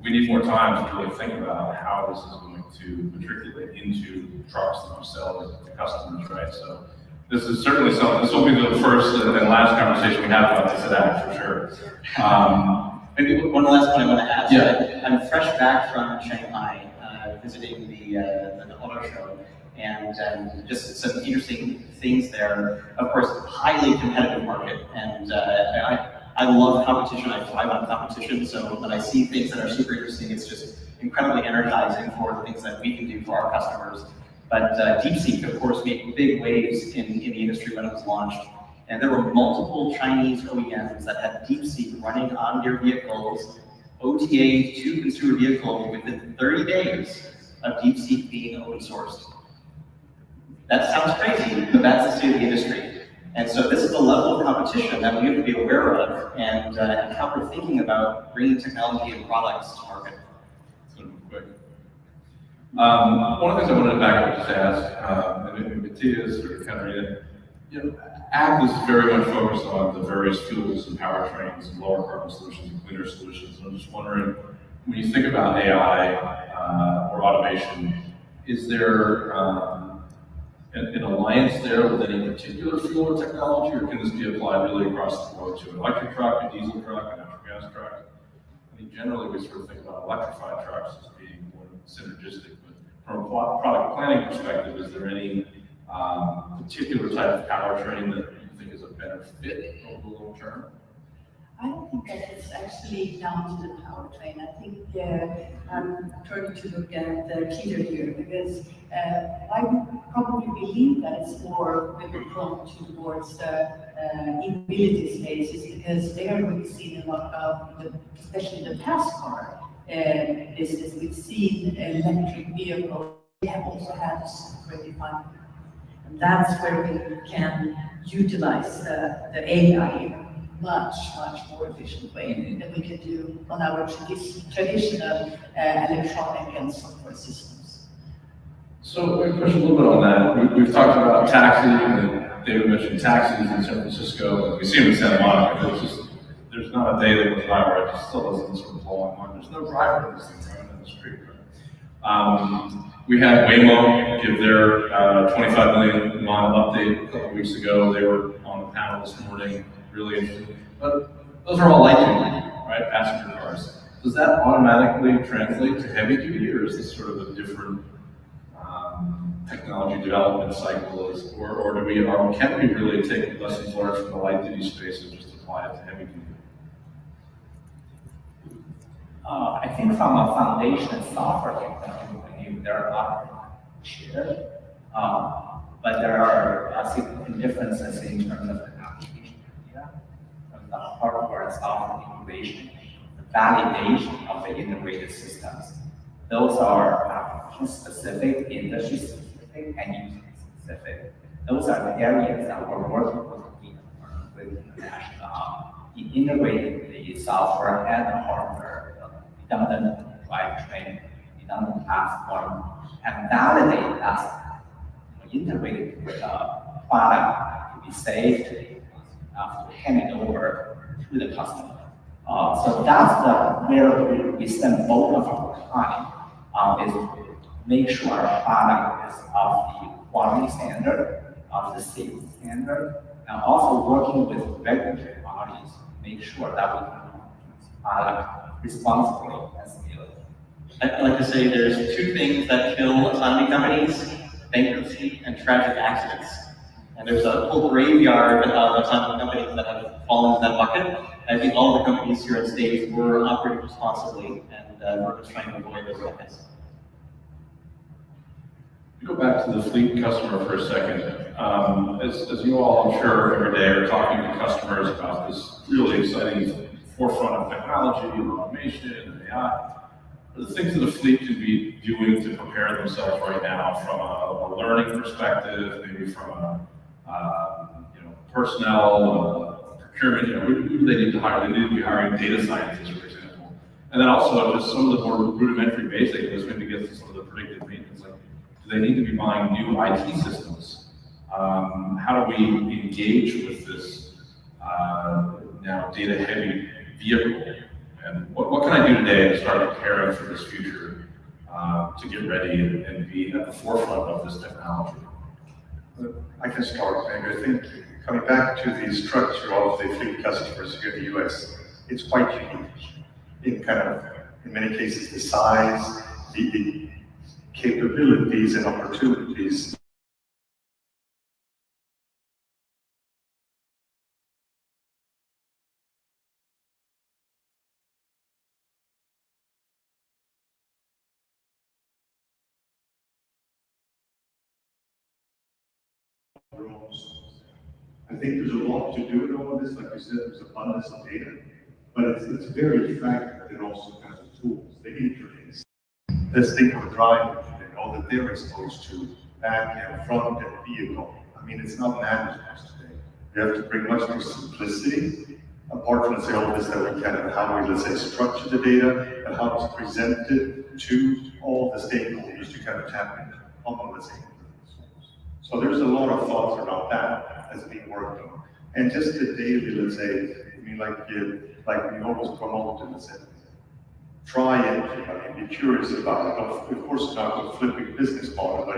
we need more time to really think about how this is going to matriculate into trucks that we sell to customers, right? So this is certainly something, this will be the first and last conversation we have about this at ACT for sure. Maybe one last point I want to add. Yeah. I'm fresh back from Shanghai, visiting the auto show, and just some interesting things there. Of course, highly competitive market, and I love competition. I thrive on competition. So when I see things that are super interesting, it's just incredibly energizing for the things that we can do for our customers. But DeepSeek, of course, made big waves in the industry when it was launched. And there were multiple Chinese OEMs that had DeepSeek running on their vehicles, OTA to consumer vehicles within 30 days of DeepSeek being open sourced. That sounds crazy, but that's the state of the industry. And so this is the level of competition that we have to be aware of, and how we're thinking about bringing technology and products to market. It's going to be quick. One of the things I wanted to back up just to ask, and maybe Matthias or Katarina, ACT is very much focused on the various fuels and powertrains and lower carbon solutions and cleaner solutions. And I'm just wondering, when you think about AI or automation, is there an alliance there with any particular fuel or technology, or can this be applied really across the board to an electric truck, a diesel truck, a natural gas truck? I mean, generally we sort of think about electrified trucks as being more synergistic, but from a product planning perspective, is there any particular type of powertrain that you think is a better fit over the long term? I don't think that it's actually down to the powertrain. I think I'm turning to look at the Peter here, because I would probably believe that it's more prone towards the e-mobility spaces, because they are really seeing a lot of, especially the past car business. We've seen electric vehicles. We have also had already fun. And that's where we can utilize the AI in a much more efficient way than we can do on our traditional electronic and software systems. So we push a little bit on that. We've talked about taxis, and David mentioned taxis in San Francisco, and we see them in Santa Monica. There's not a day that goes by where it just still doesn't sort of blow my mind. There's no driver in this thing driving down the street, right? We had Waymo give their 25 million mile update a couple weeks ago. They were on the panel this morning, really interesting. But those are all light duty, right? Passenger cars. Does that automatically translate to heavy duty, or is this sort of a different technology development cycle? Or can we really take lessons learned from the light duty space and just apply it to heavy duty? I think from a foundation software technology, there are a lot of shared. but there are significant differences in terms of the application area, from the hardware and software integration, the validation of the integrated systems. Those are application-specific, industry-specific, and user-specific. Those are the areas that we're working with international in integrating the software and the hardware, redundant drivetrain, redundant platform, and validate that integrated product to be safe to hand it over to the customer. So that's where we spend both of our time, is make sure our product is of the quality standard, of the safety standard, and also working with regulatory bodies to make sure that we can product responsibly and scale. I'd like to say there's two things that kill autonomy companies: bankruptcy and tragic accidents. And there's a whole graveyard of autonomy companies that have fallen into that bucket. I think all the companies here on stage were operating responsibly, and we're just trying to avoid those buckets. Go back to the fleet customer for a second. As you all, I'm sure, every day are talking to customers about this really exciting forefront of technology and automation and AI, the things that a fleet can be doing to prepare themselves right now from a learning perspective, maybe from a personnel, procurement, who do they need to hire? They need to be hiring data scientists, for example. And then also just some of the more rudimentary basic, this maybe gets to some of the predictive maintenance, like do they need to be buying new IT systems? How do we engage with this now data-heavy vehicle? And what can I do today to start preparing for this future to get ready and be at the forefront of this technology? I can start, maybe. I think coming back to the structure of the fleet customers here in the US, it's quite unique in many cases, the size, the capabilities and opportunities. I think there's a lot to do in all of this. Like you said, there's abundance of data, but it's very fragmented also kind of tools, the interface. Let's think of a driver today, all that they're exposed to, back and front and vehicle. I mean, it's not manageable today. You have to bring much more simplicity, apart from, let's say, all this that we how we, let's say, structure the data and how it's presented to all the stakeholders to tap into on, let's say. So there's a lot of thoughts about that that's being worked on. And just the daily, let's say, I mean, like we always promote it, let's say, try it, be curious about it. Of course, it's not a flipping business model, but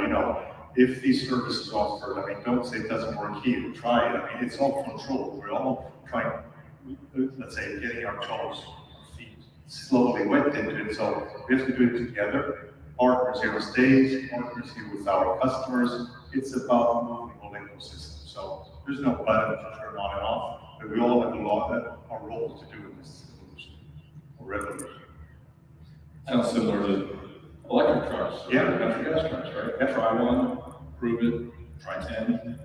if these services offered, don't say it doesn't work here, try it. It's all controlled. We're all trying, let's say, getting our toes, our feet slowly wet into it. So we have to do it together. Partners here on stage, partners here with our customers. It's about moving the whole ecosystem. So there's no button to turn on and off, but we all have a lot of our role to do in this evolution or revolution. Sounds similar to electric trucks, natural gas trucks, right? Yeah. Try one, prove it, try 10,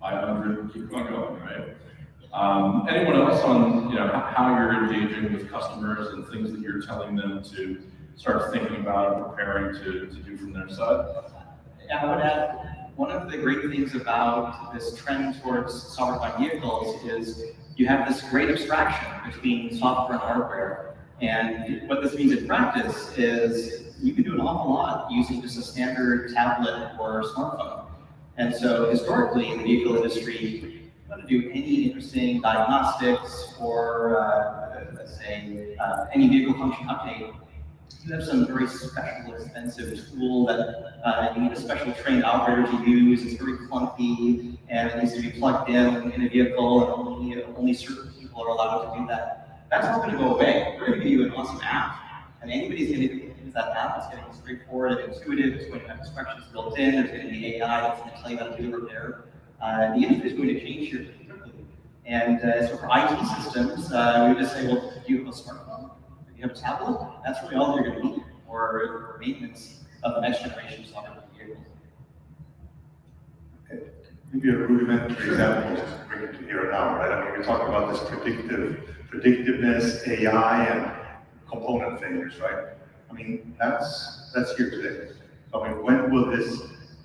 500, keep on going, right? Anyone else on how you're engaging with customers and things that you're telling them to start thinking about and preparing to do from their side? Yeah, I would add, one of the great things about this trend towards software-defined vehicles is you have this great abstraction between software and hardware. And what this means in practice is you can do an awful lot using just a standard tablet or smartphone. And so historically in the vehicle industry, if you want to do any interesting diagnostics or, let's say, any vehicle function update, you have some very special, expensive tool that you need a special trained operator to use. It's very clunky, and it needs to be plugged in a vehicle, and only certain people are allowed to do that. That's all going to go away. We're going to give you an awesome app, and anybody's going to use that app. It's going to be straightforward and intuitive. It's going to have instructions built in. There's going to be AI that's going to tell you how to do the repair. The industry is going to change here quickly. And so for IT systems, we would just say, well, do you have a smartphone? You have a tablet, that's really all you're going to need for maintenance of the next generation software vehicles. Okay. give you a rudimentary example, just to bring it to here and now, right? I mean, we're talking about this predictiveness, AI, and component failures, right? I mean, that's here today. So, I mean, when will this,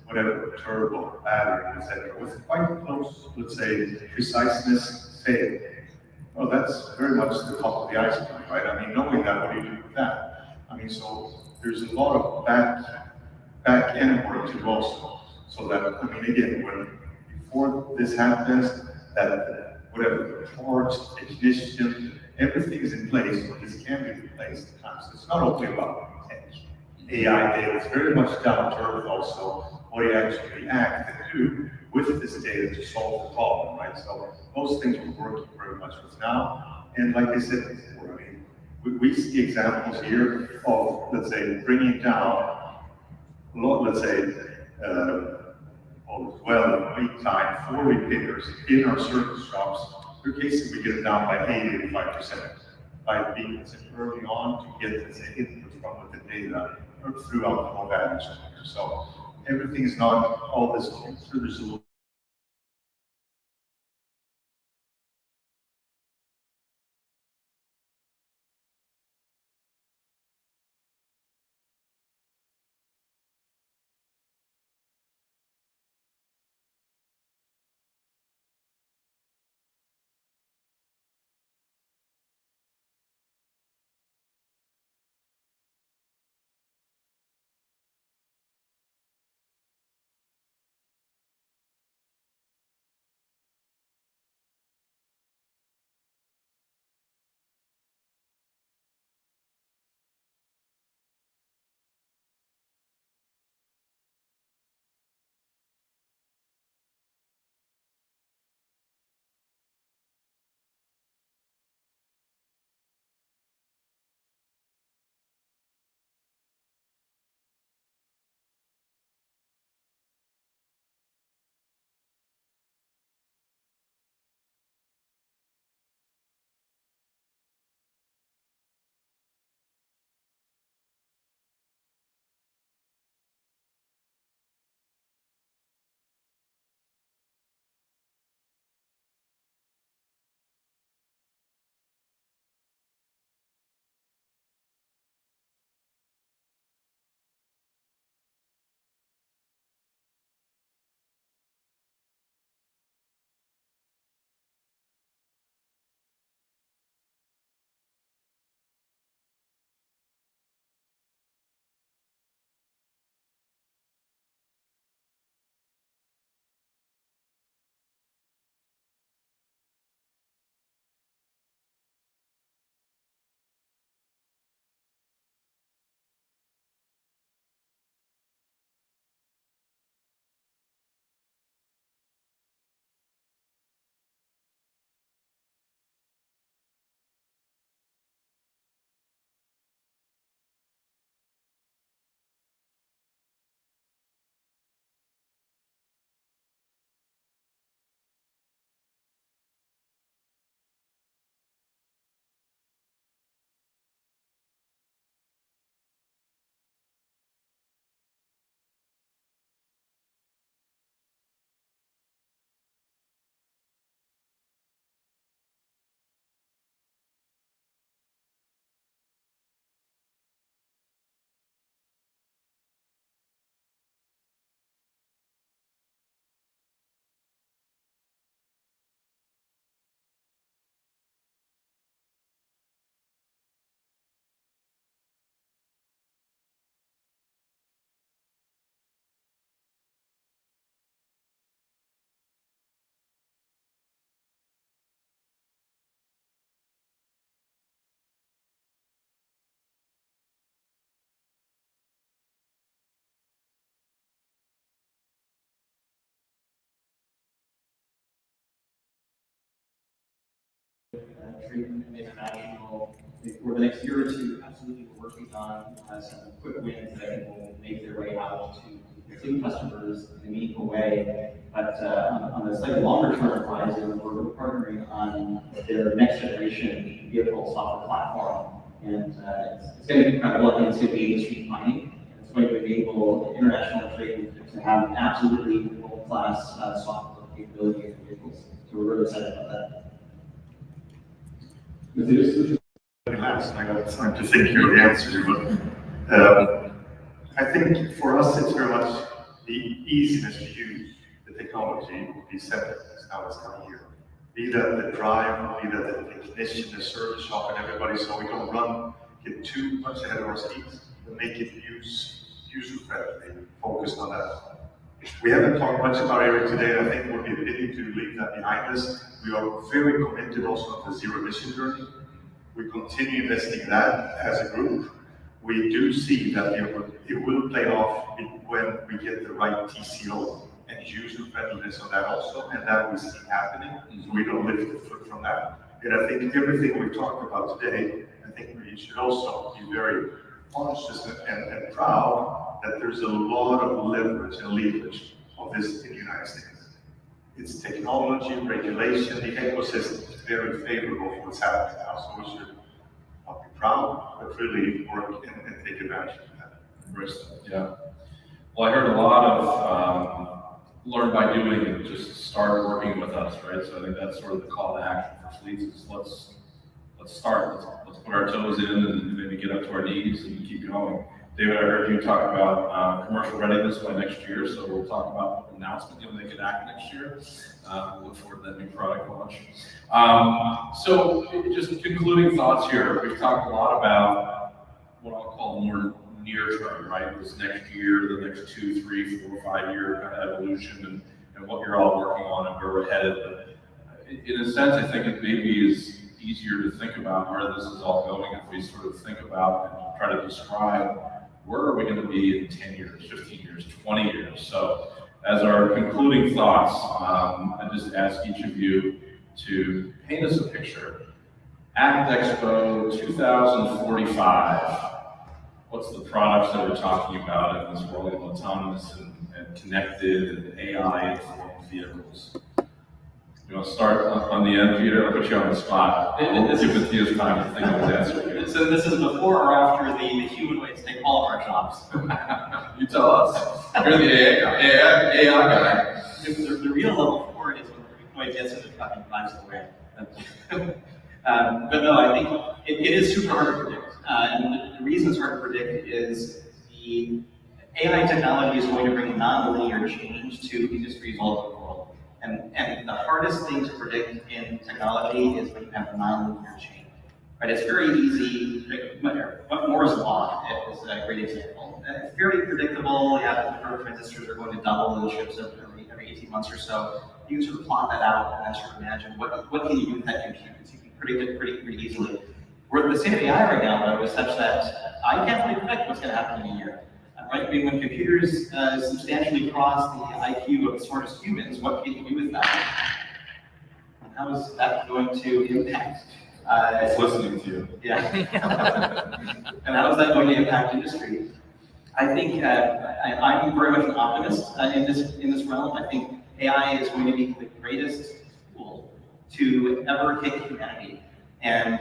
whatever, turbo, battery, etc., with quite close, let's say, preciseness fail? Well, that's very much the top of the iceberg, right? I mean, knowing that, what do you do with that? I mean, so there's a lot of back end work to do also. So that, I mean, again, before this happens, that whatever, parts, ignition, everything is in place, so this can be replaced at times. It's not only about tech, AI data, it's very much down to earth also, what you actually act and do with this data to solve the problem, right? So those things we're working very much with now. And like I said before, I mean, we see examples here of, let's say, bringing down, let's say, wait time for repairs in our service shops. In cases, we get it down by 85% by being early on to get this input from the data throughout the whole value chain. So everything is not all this. There's a little Treatment International. For the next year or two, absolutely we're working on some quick wins that I think will make their way out to clean customers in a meaningful way. But on the slightly longer term horizon, we're partnering on their next generation vehicle software platform. And it's going to be kind of plug into the street mining. It's going to enable international trade to have absolutely world-class software capability of vehicles. So we're really excited about that. Last, and I got time to think here the answer, but I think for us it's very much the easiness to use the technology will be centered as how it's coming here. Be that the drive, be that the technician, the service shop, and everybody, so we don't get too much ahead of our skis, but make it user-friendly, focused on that. We haven't talked much about Eric today, and I think it would be a pity to leave that behind us. We are very committed also to the zero emission journey. We continue investing in that as a group. We do see that it will play off when we get the right TCO and user friendliness on that also, and that we see happening, so we don't lift the foot from that. And I think everything we've talked about today, I think we should also be very conscious and proud that there's a lot of leverage and leverage of this in the United States. It's technology, regulation, the ecosystem is very favorable for what's happening now, so we should not be proud, but really work and take advantage of that. Embrace that, yeah. Well, I heard a lot of learn by doing and just start working with us, right? So I think that's sort of the call to action for fleets is let's start, let's put our toes in and maybe get up to our knees and keep going. David, I heard you talk about commercial readiness by next year, so we'll talk about an announcement when they can act next year. Look forward to that new product launch. So just concluding thoughts here, we've talked a lot about what I'll call more near term, right? This next year, the next 2, 3, 4, 5 year kind of evolution and what you're all working on and where we're headed. But in a sense, I think it maybe is easier to think about where this is all going if we sort of think about and try to describe where are we going to be in 10 years, 15 years, 20 years. So as our concluding thoughts, I just ask each of you to paint us a picture. At Expo 2045, what's the products that we're talking about in this world of autonomous and connected and AI-informed vehicles? You want to start on the end, Peter? I'll put you on the spot. Give Matthias time to think of his answer. So this is before or after the humanoids take all of our jobs? You tell us. You're the AI guy. The real level 4 is when the humanoid gets into the truck and drives away. But no, I think it is super hard to predict. And the reason it's hard to predict is the AI technology is going to bring non-linear change to industries all over the world. And the hardest thing to predict in technology is when you have non-linear change. Right? It's very easy. Moore's law is a great example. It's very predictable. Yeah, the number of transistors are going to double in chips every 18 months or so. You can sort of plot that out and then sort of imagine what can you do with that compute. So you can predict it pretty easily. Where the state of AI right now, though, is such that I can't really predict what's going to happen in a year. Right? I mean, when computers substantially cross the IQ of the smartest humans, what can you do with that? And how is that going to impact? It's listening to you. Yeah. And how is that going to impact industry? I think I'm very much an optimist in this realm. I think AI is going to be the greatest tool to ever hit humanity. And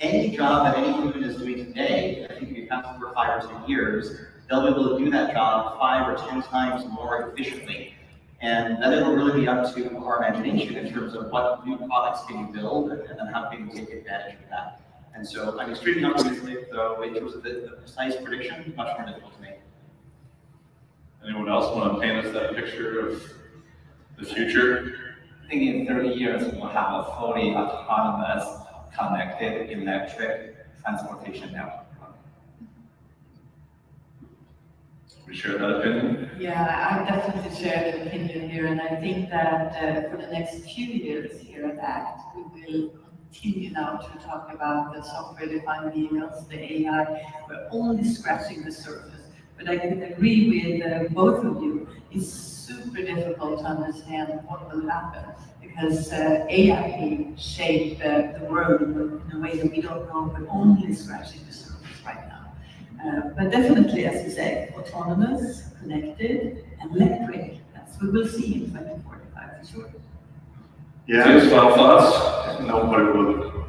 any job that any human is doing today, I think if you fast forward 5 or 10 years, they'll be able to do that job 5 or 10 times more efficiently. And then it'll really be up to our imagination in terms of what new products can you build and then how can you take advantage of that. And so I'm extremely optimistic, though, in terms of the precise prediction, much more difficult to make. Anyone else want to paint us that picture of the future? I think in 30 years, we'll have a fully autonomous, connected electric transportation network. We share that opinion? Yeah, I definitely share the opinion here, and I think that for the next few years here at ACT, we will continue now to talk about the software-defined vehicles, the AI. We're only scratching the surface, but I can agree with both of you. It's super difficult to understand what will happen because AI will shape the world in a way that we don't know. We're only scratching the surface right now. But definitely, as you say, autonomous, connected, and electric. That's what we'll see in 2045 for sure. Yeah. Final thoughts? Nobody would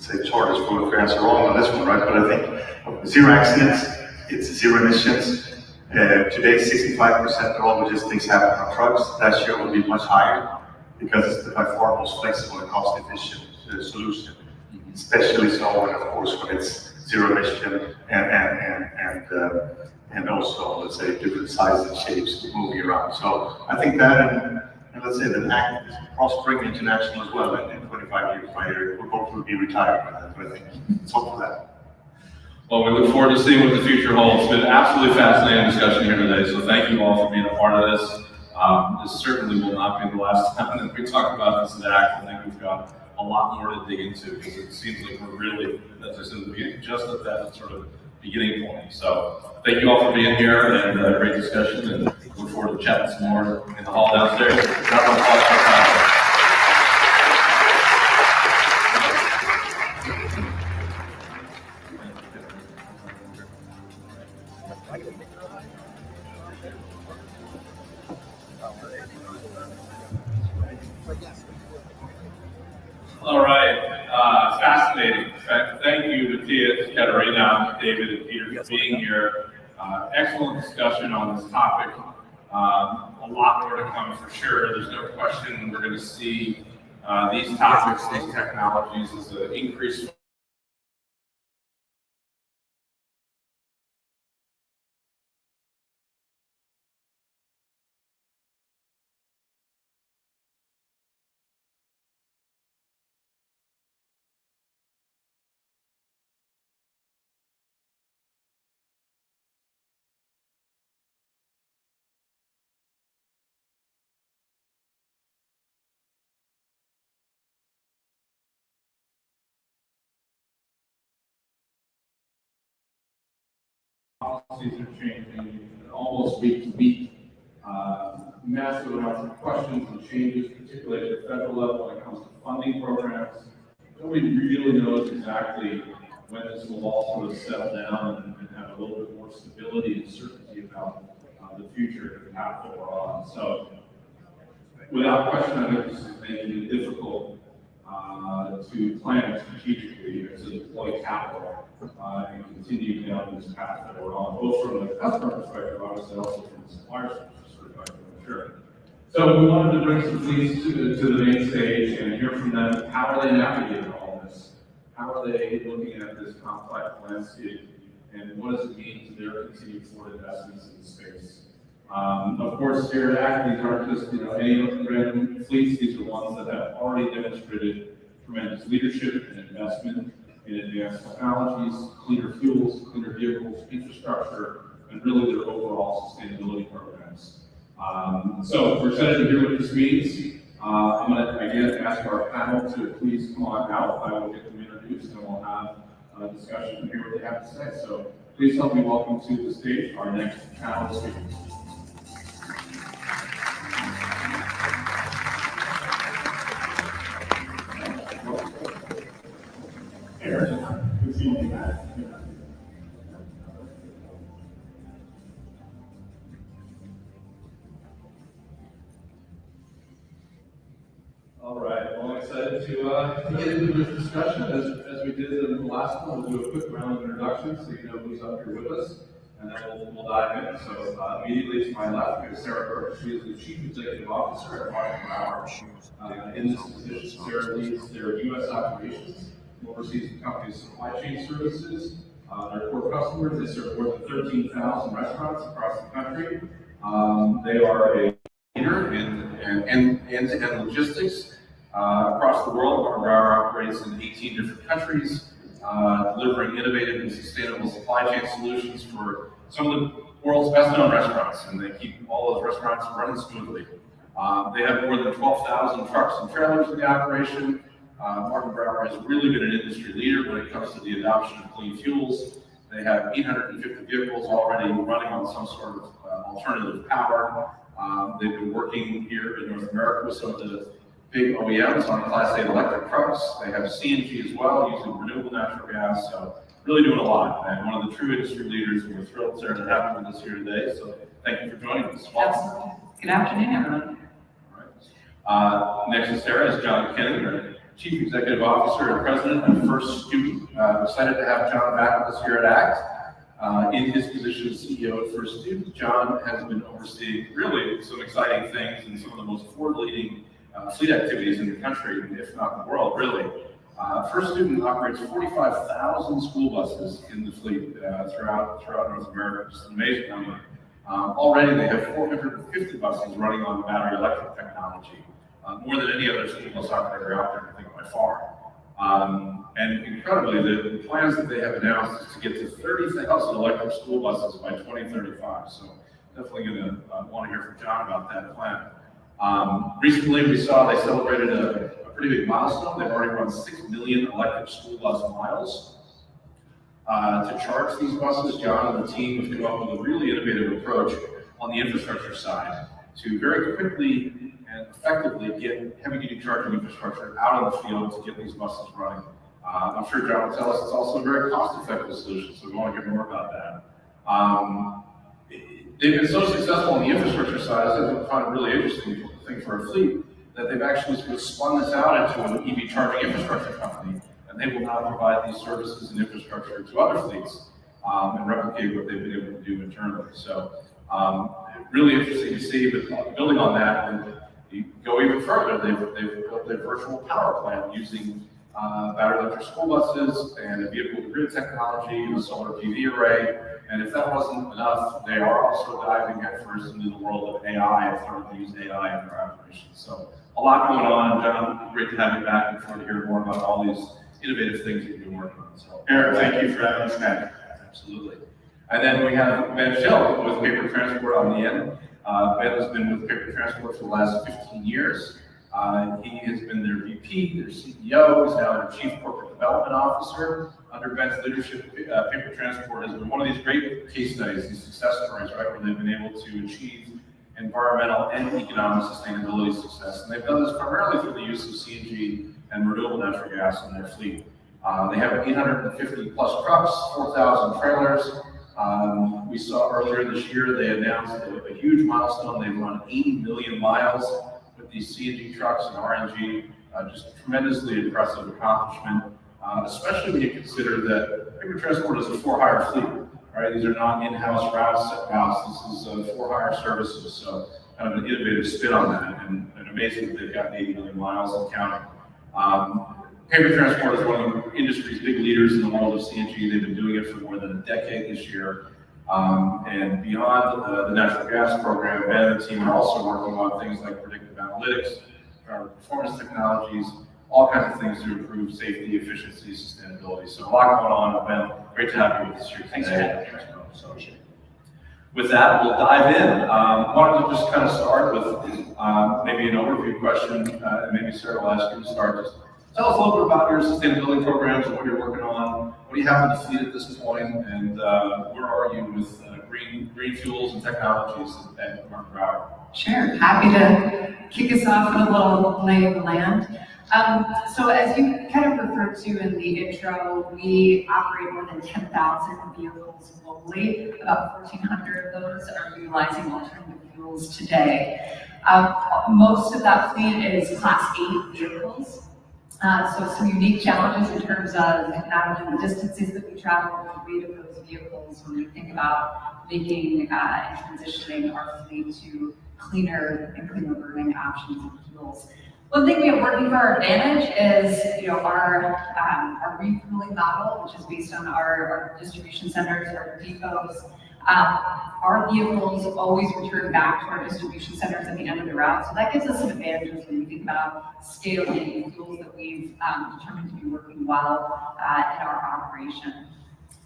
say charters for the answer wrong on this one, right? But I think zero accidents, it's zero emissions. Today, 65% of all logistics happen on trucks. That share will be much higher because it's by far most flexible and cost-efficient solution. Especially so when, of course, when it's zero emission and also, let's say, different sizes and shapes moving around. So I think that, and let's say that ACT is prospering international as well. And in 25 years later, we're both will be retired by that. But I think let's hope for that. Well, we look forward to seeing what the future holds. It's been an absolutely fascinating discussion here today, so thank you all for being a part of this. This certainly will not be the last time that we talk about this at ACT. I think we've got a lot more to dig into because it seems like we're really, as I said at the beginning, just at that sort of beginning point. So thank you all for being here and great discussion, and look forward to chatting some more in the hall downstairs. Round of applause for time. All right, fascinating. Thank you, Matthias, Katerina, David, and Peter for being here. Excellent discussion on this topic. A lot more to come for sure. There's no question we're going to see these topics, these technologies as an increased policies are changing almost week to week. Massive amounts of questions and changes, particularly at the federal level when it comes to funding programs. Nobody really knows exactly when this will all sort of settle down and have a little bit more stability and certainty about the future and the path that we're on. So without question, I think this is making it difficult to plan strategically and to deploy capital and continue down this path that we're on, both from the customer perspective, obviously, also from the supplier perspective, I'm sure. So we wanted to bring some fleets to the main stage and hear from them. How are they navigating all this? How are they looking at this complex landscape? And what does it mean to their continued forward investments in the space? Of course, here at ACT, these aren't just any random fleets. These are ones that have already demonstrated tremendous leadership and investment in advanced technologies, cleaner fuels, cleaner vehicles, infrastructure, and really their overall sustainability programs. So we're excited to hear what this means. I'm going to again ask our panel to please come on out. I will get them introduced and we'll have a discussion and hear what they have to say. So please help me welcome to the stage our next panel speakers. All right, well, I'm excited to get into this discussion. As we did in the last one, we'll do a quick round of introductions so you know who's up here with us, and then we'll dive in. So immediately to my left, we have Sarah Burke. She is the Chief Executive Officer at Martin Brower. In this position, Sarah leads their U.S. operations, oversees the company's supply chain services. Their core customers, they serve more than 13,000 restaurants across the country. They are a leader in end-to-end logistics across the world. Martin Brower operates in 18 different countries, delivering innovative and sustainable supply chain solutions for some of the world's best-known restaurants, and they keep all those restaurants running smoothly. They have more than 12,000 trucks and trailers in the operation. Martin Brower has really been an industry leader when it comes to the adoption of clean fuels. They have 850 vehicles already running on some sort of alternative power. They've been working here in North America with some of the big OEMs on Class 8 electric trucks. They have CNG as well, using renewable natural gas. So really doing a lot, and one of the true industry leaders. We're thrilled, Sarah, to have you with us here today. So thank you for joining us. Absolutely. Good afternoon, everyone. All right. Next to Sarah is John Kennedy, our Chief Executive Officer and President of First Student. Excited to have John back with us here at ACT. In his position as CEO at First Student, John has been overseeing really some exciting things and some of the most forward-leading fleet activities in the country, if not the world, really. First Student operates 45,000 school buses in the fleet throughout North America, just an amazing number. Already they have 450 buses running on battery electric technology, more than any other school bus operator out there, I think, by far. And incredibly, the plans that they have announced is to get to 30,000 electric school buses by 2035. So definitely going to want to hear from John about that plan. Recently, we saw they celebrated a pretty big milestone. They've already run 6 million electric school bus miles. To charge these buses, John and the team have come up with a really innovative approach on the infrastructure side to very quickly and effectively get heavy-duty charging infrastructure out of the field to get these buses running. I'm sure John will tell us it's also a very cost-effective solution, so we want to hear more about that. They've been so successful on the infrastructure side, I find it really interesting thing for a fleet, that they've actually sort of spun this out into an EV charging infrastructure company, and they will now provide these services and infrastructure to other fleets and replicate what they've been able to do internally. So really interesting to see, but building on that, and you go even further, they've built their virtual power plant using battery electric school buses and a vehicle to grid technology and a solar PV array. And if that wasn't enough, they are also diving headfirst into the world of AI and starting to use AI in their operations. So a lot going on. John, great to have you back and forward to hear more about all these innovative things that you've been working on. So Eric, thank you for having us back. Absolutely. And then we have Ben Schell with Paper Transport on the end. Ben has been with Paper Transport for the last 15 years. He has been their VP, their CEO. He's now their Chief Corporate Development Officer. Under Ben's leadership, Paper Transport has been one of these great case studies, these success stories, right, where they've been able to achieve environmental and economic sustainability success. And they've done this primarily through the use of CNG and renewable natural gas in their fleet. They have 850 plus trucks, 4,000 trailers. We saw earlier this year, they announced a huge milestone. They've run 80 million miles with these CNG trucks and RNG, just a tremendously impressive accomplishment, especially when you consider that Paper Transport is a for-hire fleet, right? These are not in-house routes, set routes. This is for-hire services, so kind of an innovative spin on that, and amazing that they've got 80 million miles and counting. Paper Transport is one of the industry's big leaders in the world of CNG. They've been doing it for more than a decade this year. And beyond the natural gas program, Ben and the team are also working on things like predictive analytics, driver performance technologies, all kinds of things to improve safety, efficiency, sustainability. So a lot going on. Ben, great to have you with us here today. Thanks for having me. So, with that, we'll dive in. Wanted to just kind of start with maybe an overview question, and maybe Sarah will ask you to start. Just tell us a little bit about your sustainability programs and what you're working on. What do you have in the fleet at this point, and where are you with green fuels and technologies at Mark Brower? Sure, happy to kick us off with a little lay of the land. So as you kind of referred to in the intro, we operate more than 10,000 vehicles globally. About 1,400 of those are utilizing alternative fuels today. Most of that fleet is Class 8 vehicles. So some unique challenges in terms of not only the distances that we travel, but the weight of those vehicles when we think about making and transitioning our fleet to cleaner and cleaner burning options and fuels. One thing we have working for our advantage is, our refueling model, which is based on our distribution centers, our depots. Our vehicles always return back to our distribution centers at the end of the route. So that gives us some advantages when we think about scaling fuels that we've determined to be working well in our operation.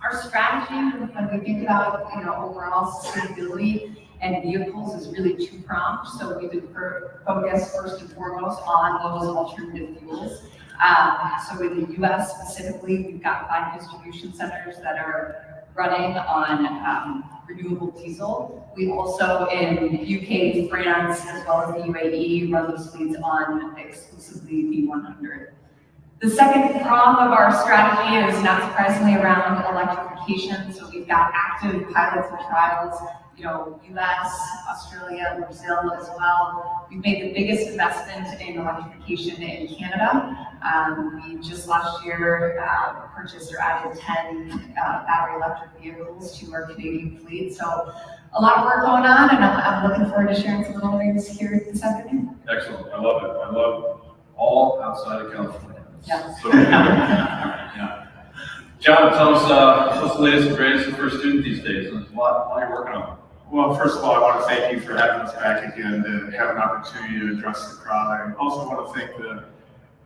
Our strategy when we think about overall sustainability and vehicles is really two-pronged. So we've been focused first and foremost on those alternative fuels. So in the US specifically, we've got 5 distribution centers that are running on renewable diesel. We also in UK, France, as well as the UAE, run those fleets on exclusively B100. The second prong of our strategy is not surprisingly around electrification. So we've got active pilots and trials US, Australia, Brazil as well. We've made the biggest investment in electrification in Canada. We just last year purchased or added 10 battery electric vehicles to our Canadian fleet. So a lot of work going on, and I'm looking forward to sharing some little things here this afternoon. Excellent, I love it. I love all outside of California. Yeah. So, yeah. John, tell us what's the latest and greatest for a student these days? There's a lot you're working on. Well, first of all, I want to thank you for having us back again to have an opportunity to address the crowd. I also want to thank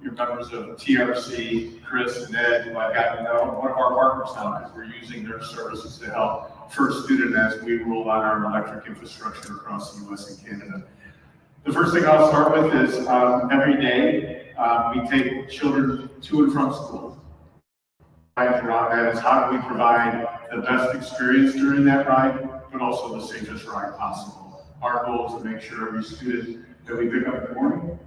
your members of TRC, Chris and Ed, who I've gotten to know, one of our partners now, because we're using their services to help First Student as we roll out our electric infrastructure across the US and Canada. The first thing I'll start with is every day we take children to and from school. Around that is how do we provide the best experience during that ride, but also the safest ride possible. Our goal is to make sure every student that we pick up in the morning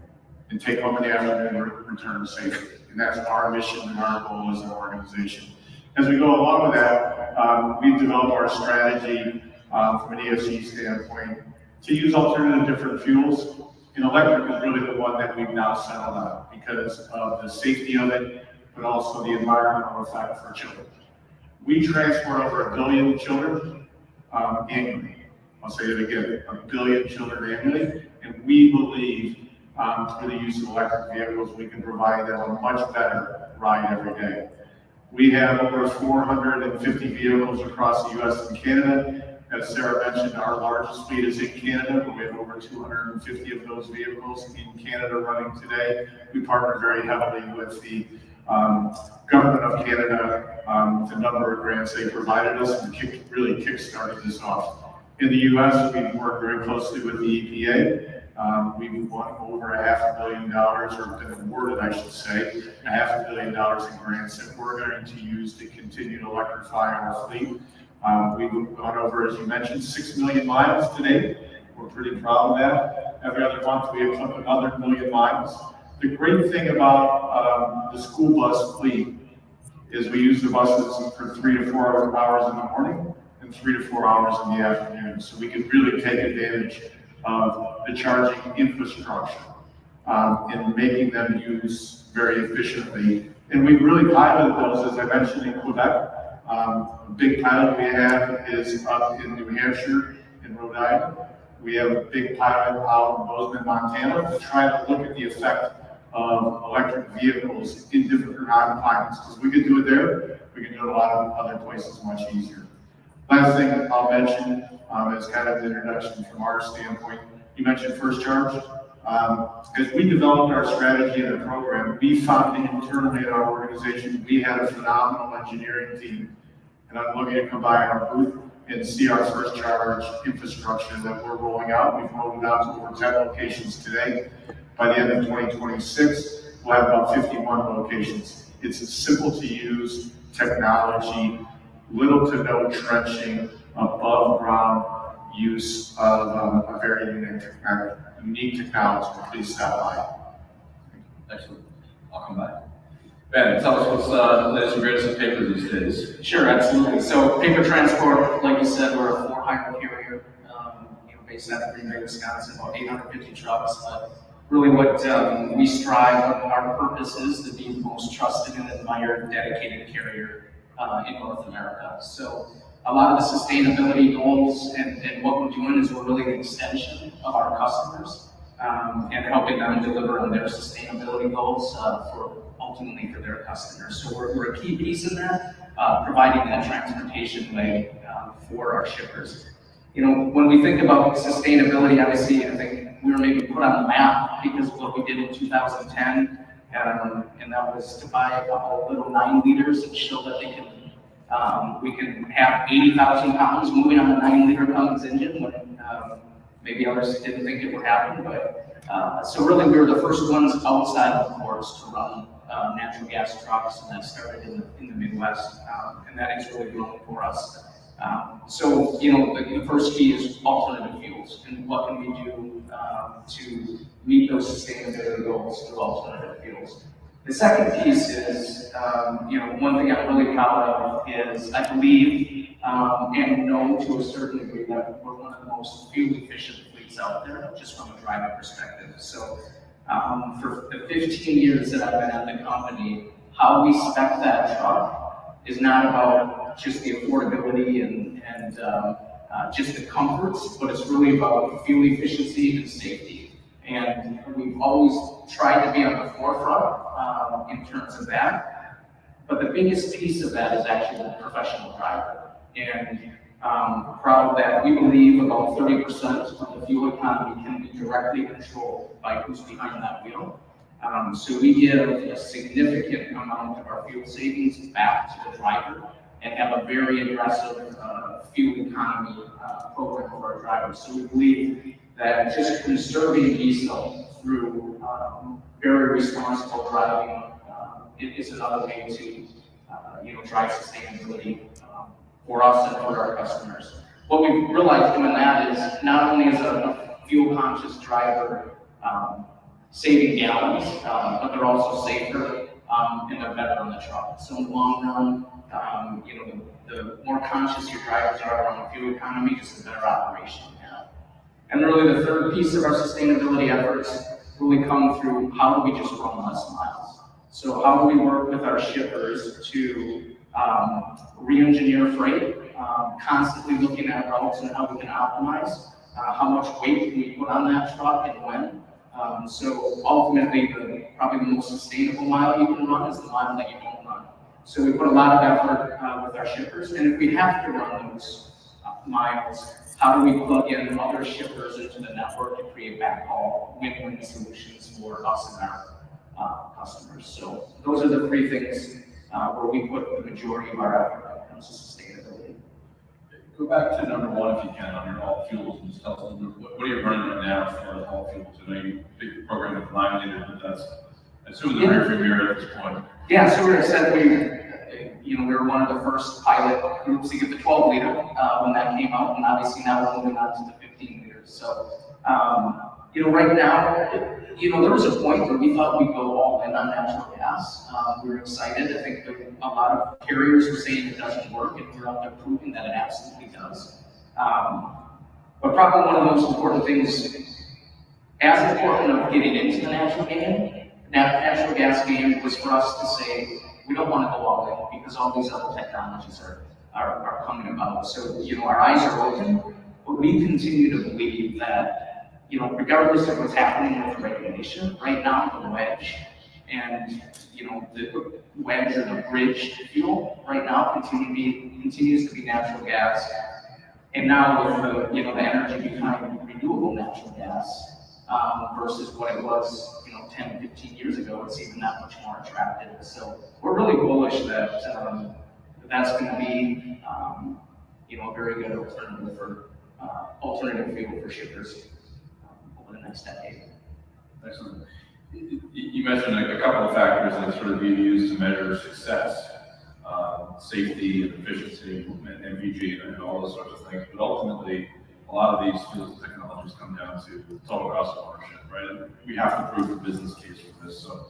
and take home in the afternoon return safely. And that's our mission and our goal as an organization. As we go along with that, we've developed our strategy from an ESG standpoint to use alternative different fuels. And electric is really the one that we've now settled on because of the safety of it, but also the environmental effect for children. We transport over 1 billion children annually. I'll say it again, 1 billion children annually, and we believe through the use of electric vehicles, we can provide them a much better ride every day. We have over 450 vehicles across the US and Canada. As Sarah mentioned, our largest fleet is in Canada, but we have over 250 of those vehicles in Canada running today. We partner very heavily with the government of Canada, with a number of grants they provided us and really kick-started this off. In the US, we've worked very closely with the EPA. We've won over $500 million, or been awarded, I should say, $500 million in grants that we're going to use to continue to electrify our fleet. We've gone over, as you mentioned, 6 million miles today. We're pretty proud of that. Every other month, we have another 1 million miles. The great thing about the school bus fleet is we use the buses for 3 to 4 hours in the morning and 3 to 4 hours in the afternoon. So we can really take advantage of the charging infrastructure and making them use very efficiently. And we've really piloted those, as I mentioned, in Quebec. A big pilot we have is up in New Hampshire and Rhode Island. We have a big pilot out in Bozeman, Montana, to try to look at the effect of electric vehicles in different climates. Because we can do it there, we can do it a lot of other places much easier. Last thing I'll mention is kind of an introduction from our standpoint. You mentioned First Charge. As we developed our strategy and our program, we found internally in our organization, we had a phenomenal engineering team. And I'm looking to come by our booth and see our First Charge infrastructure that we're rolling out. We've rolled it out to over 10 locations today. By the end of 2026, we'll have about 51 locations. It's a simple to use technology, little to no trenching, above ground use of a very unique technology. Please stop by. Excellent. I'll come back. Ben, tell us what's the latest and greatest in paper these days. Sure, absolutely. So paper transport, like you said, we're a for-hire carrier, based out of Green Bay, Wisconsin, about 850 trucks. But really what we strive, our purpose is to be the most trusted and admired dedicated carrier in North America. So a lot of the sustainability goals and what we're doing is we're really an extension of our customers and helping them deliver on their sustainability goals ultimately for their customers. So we're a key piece in that, providing that transportation way for our shippers. When we think about sustainability, obviously, I think we were maybe put on the map because of what we did in 2010, and that was to buy a couple of little 9 liters and show that we can have 80,000 pounds moving on a 9-liter Cummins engine when maybe others didn't think it would happen. But so really, we were the first ones outside of the ports to run natural gas trucks, and that started in the Midwest, and that is really growing for us. So the first key is alternative fuels, and what can we do to meet those sustainability goals through alternative fuels. The second piece is, one thing I'm really proud of is I believe and know to a certain degree that we're one of the most fuel efficient fleets out there, just from a driver perspective. So for the 15 years that I've been at the company, how we spec that truck is not about just the affordability and just the comforts, but it's really about fuel efficiency and safety. And we've always tried to be on the forefront in terms of that. But the biggest piece of that is actually the professional driver. And proud that we believe about 30% of the fuel economy can be directly controlled by who's behind that wheel. So we give a significant amount of our fuel savings back to the driver and have a very aggressive fuel economy program for our drivers. So we believe that just conserving diesel through very responsible driving is another way to drive sustainability for us and for our customers. What we've realized doing that is not only is a fuel conscious driver saving gallons, but they're also safer and they're better on the truck. So in the long run, the more conscious your drivers are around fuel economy, just the better operation you have. And really the third piece of our sustainability efforts really come through how do we just run less miles. So how do we work with our shippers to re-engineer freight, constantly looking at routes and how we can optimize, how much weight can we put on that truck and when. So ultimately, probably the most sustainable mile you can run is the mile that you don't run. So we put a lot of effort with our shippers, and if we have to run those miles, how do we plug in other shippers into the network to create backhaul win-win solutions for us and our customers? So those are the three things where we put the majority of our effort when it comes to sustainability. Go back to number one if you can on your alt fuels and just tell us a little bit, what are you running right now as far as alt fuels? I know you big program with 9 liters, but that's, I assume the rear view mirror at this point. Yeah, so we said we were one of the first pilot groups to get the 12 liter when that came out, and obviously now we're moving on to the 15 liters. So, right now, there was a point where we thought we'd go all in on natural gas. We were excited. I think a lot of carriers were saying it doesn't work, and we're out there proving that it absolutely does. But probably one of the most important things, as important of getting into the natural gas game was for us to say, we don't want to go all in because all these other technologies are coming about. So, our eyes are open, but we continue to believe that, regardless of what's happening with the regulation, right now the wedge and, the wedge or the bridge fuel right now continues to be natural gas. And now with the energy behind renewable natural gas versus what it was, 10, 15 years ago, it's even that much more attractive. So we're really bullish that that's going to be, a very good alternative fuel for shippers over the next decade. Excellent. You mentioned a couple of factors that sort of you use to measure success, safety and efficiency, MVG, and all those sorts of things. But ultimately, a lot of these fuels and technologies come down to total cost of ownership, right? And we have to prove a business case for this. So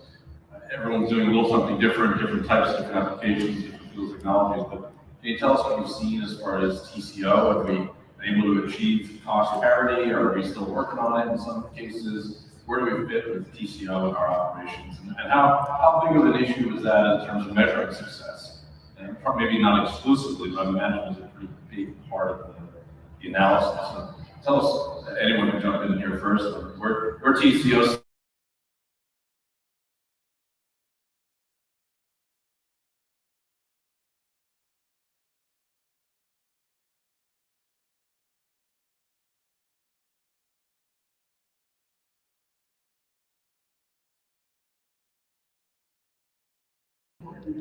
everyone's doing a little something different types of different applications, different fuel technologies. But can you tell us what you've seen as far as TCO? Have we been able to achieve cost parity, or are we still working on it in some cases? Where do we fit with TCO in our operations? And how big of an issue is that in terms of measuring success? And maybe not exclusively, but I imagine it's a pretty big part of the analysis. So tell us, anyone can jump in here first, where TCO.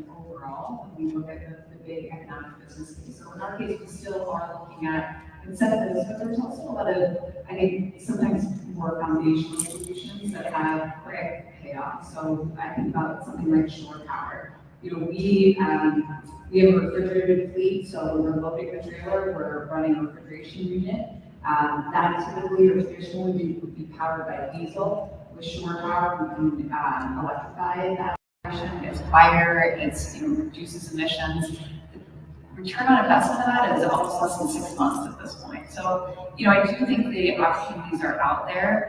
Overall, when we look at the big economic business case. So in our case, we still are looking at incentives, but there's also a lot of, I think, sometimes more foundational solutions that have quick payoff. So I think about something like shore power. We have a refrigerated fleet, so when we're loading the trailer, we're running a refrigeration unit. That typically or traditionally would be powered by diesel. With shore power, we can electrify that it's quieter, it's, reduces emissions. Return on investment of that is almost less than 6 months at this point. So, I do think the opportunities are out there,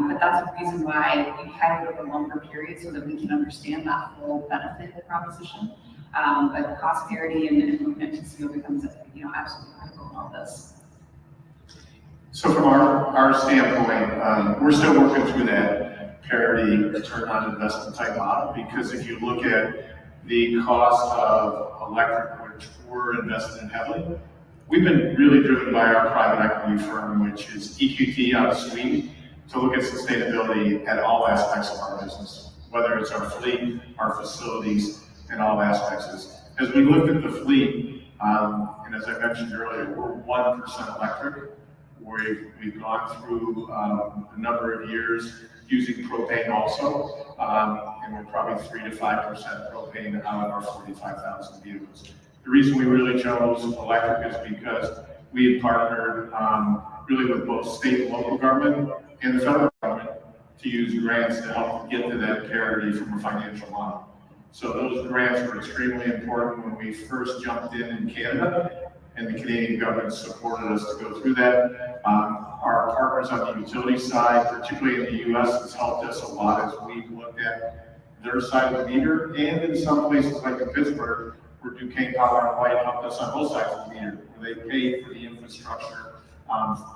but that's a reason why we pilot over a longer period so that we can understand that full benefit proposition. But cost parity and movement to CO becomes, absolutely critical in all this. So from our standpoint, we're still working through that parity return on investment type model, because if you look at the cost of electric, which we're invested in heavily, we've been really driven by our private equity firm, which is EQT out of Sweden, to look at sustainability at all aspects of our business, whether it's our fleet, our facilities, and all aspects. As we looked at the fleet, and as I mentioned earlier, we're 1% electric. We've gone through a number of years using propane also, and we're probably 3 to 5% propane out of our 45,000 vehicles. The reason we really chose electric is because we had partnered really with both state and local government and the federal government to use grants to help get to that parity from a financial model. So those grants were extremely important when we first jumped in Canada, and the Canadian government supported us to go through that. Our partners on the utility side, particularly in the US, has helped us a lot as we've looked at their side of the meter, and in some places like in Pittsburgh, where Duquesne Power and Light helped us on both sides of the meter, where they paid for the infrastructure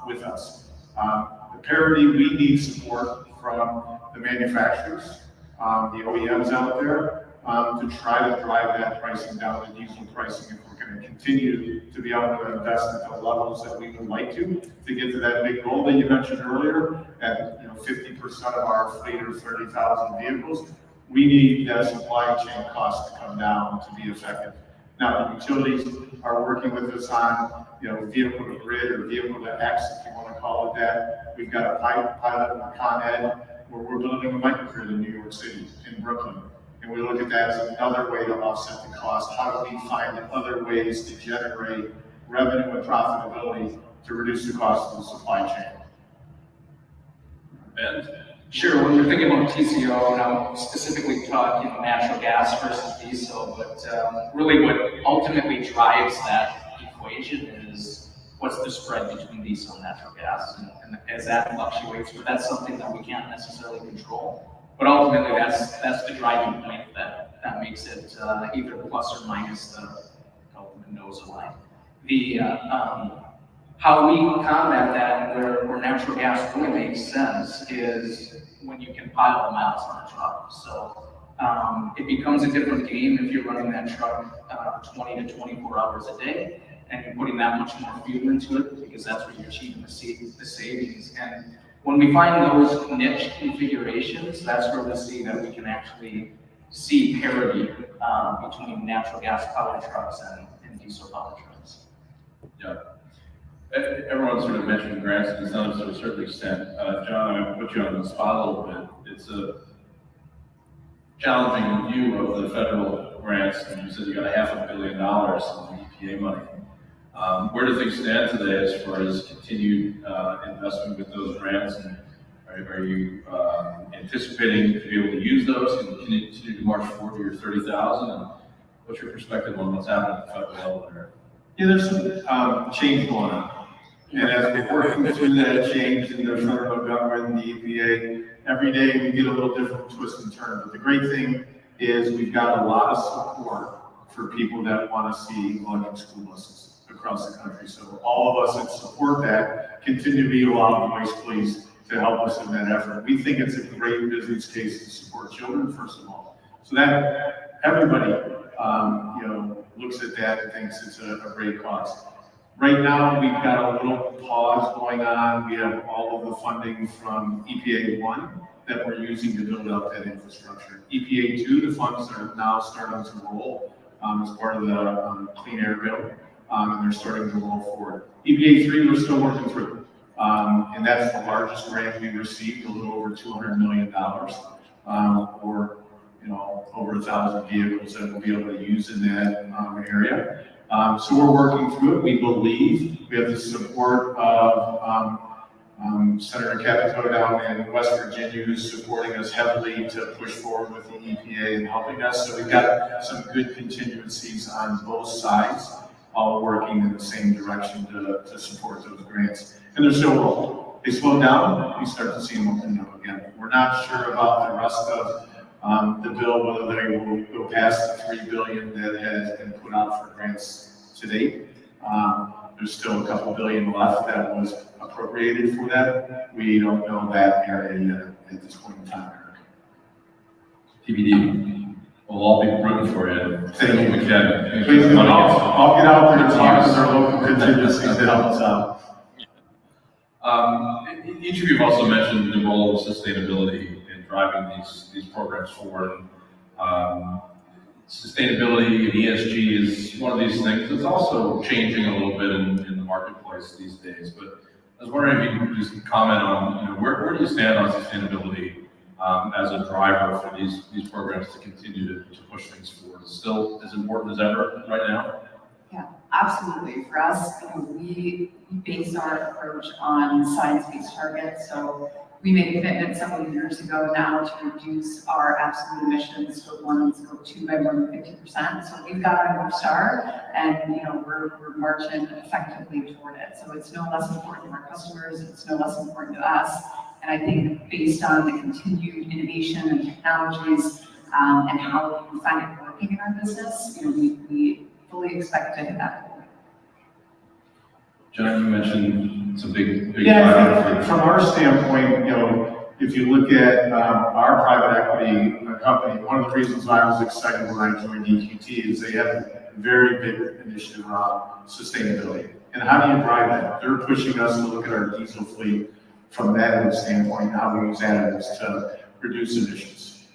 with us. The parity, we need support from the manufacturers, the OEMs out there, to try to drive that pricing down, the diesel pricing, if we're going to continue to be able to invest at the levels that we would like to get to that big goal that you mentioned earlier, at 50% of our fleet or 30,000 vehicles. We need that supply chain cost to come down to be effective. Now, the utilities are working with us on, vehicle to grid or vehicle to X, if you want to call it that. We've got a pilot in Con Ed where we're building a microgrid in New York City, in Brooklyn. And we look at that as another way to offset the cost. How do we find other ways to generate revenue and profitability to reduce the cost of the supply chain? Ben? Sure, when we're thinking about TCO, and I'll specifically talk, natural gas versus diesel, but really what ultimately drives that equation is what's the spread between diesel and natural gas, and as that fluctuates, but that's something that we can't necessarily control. But ultimately, that's the driving point that makes it either plus or minus the ultimate nose line. The how we combat that, where natural gas really makes sense, is when you can pile the miles on a truck. So it becomes a different game if you're running that truck 20 to 24 hours a day, and you're putting that much more fuel into it, because that's where you're achieving the savings. And when we find those niche configurations, that's where we see that we can actually see parity between natural gas powered trucks and diesel powered trucks. Yeah. Everyone sort of mentioned grants and incentives to a certain extent. John, I'm going to put you on the spot a little bit. It's a challenging view of the federal grants, and you said you got $500 million in the EPA money. Where do things stand today as far as continued investment with those grants? And are you anticipating to be able to use those and continue to march forward to your 30,000? And what's your perspective on what's happening at the federal level there? Yeah, there's some change going on. And as we're working through that change in the federal government and the EPA, every day we get a little different twist and turn. But the great thing is we've got a lot of support for people that want to see electric school buses across the country. So all of us that support that continue to be a lot of voice, please, to help us in that effort. We think it's a great business case to support children, first of all. So that everybody, looks at that and thinks it's a great cause. Right now, we've got a little pause going on. We have all of the funding from EPA 1 that we're using to build out that infrastructure. EPA 2, the funds are now starting to roll as part of the Clean Air Bill, and they're starting to roll forward. EPA 3, we're still working through, and that's the largest grant we received, a little over $200 million for over 1,000 vehicles that we'll be able to use in that area. So we're working through it. We believe we have the support of Senator Capito down in West Virginia is supporting us heavily to push forward with the EPA and helping us. So we've got some good contingencies on both sides, all working in the same direction to support those grants. And they're still rolling. They slow down, we start to see them open up again. We're not sure about the rest of the bill, whether they will go past the $3 billion that has been put out for grants to date. There's still a couple billion left that was appropriated for that. We don't know that area at this point in time. TBD. We'll all be rooting for you. Thank you. We can. Please do. I'll get out there and talk to our local contingencies to help us out. Each of you have also mentioned the role of sustainability in driving these programs forward. Sustainability and ESG is one of these things that's also changing a little bit in the marketplace these days. But I was wondering if you could just comment on, where do you stand on sustainability as a driver for these programs to continue to push things forward? Is it still as important as ever right now? Yeah, absolutely. For us, we base our approach on science-based targets. So we made a commitment several years ago now to reduce our absolute emissions, Scope 1 and Scope 2, by more than 50%. So we've got our North Star, and we're marching effectively toward it. So it's no less important to our customers. It's no less important to us. And I think based on the continued innovation and technologies and how we find it working in our business, we fully expect to hit that goal. John, you mentioned some big Yeah, I think from our standpoint, if you look at our private equity company, one of the reasons I was excited when I joined EQT is they have a very big initiative around sustainability. And how do you drive that? They're pushing us to look at our diesel fleet from that standpoint, how we use additives to reduce emissions.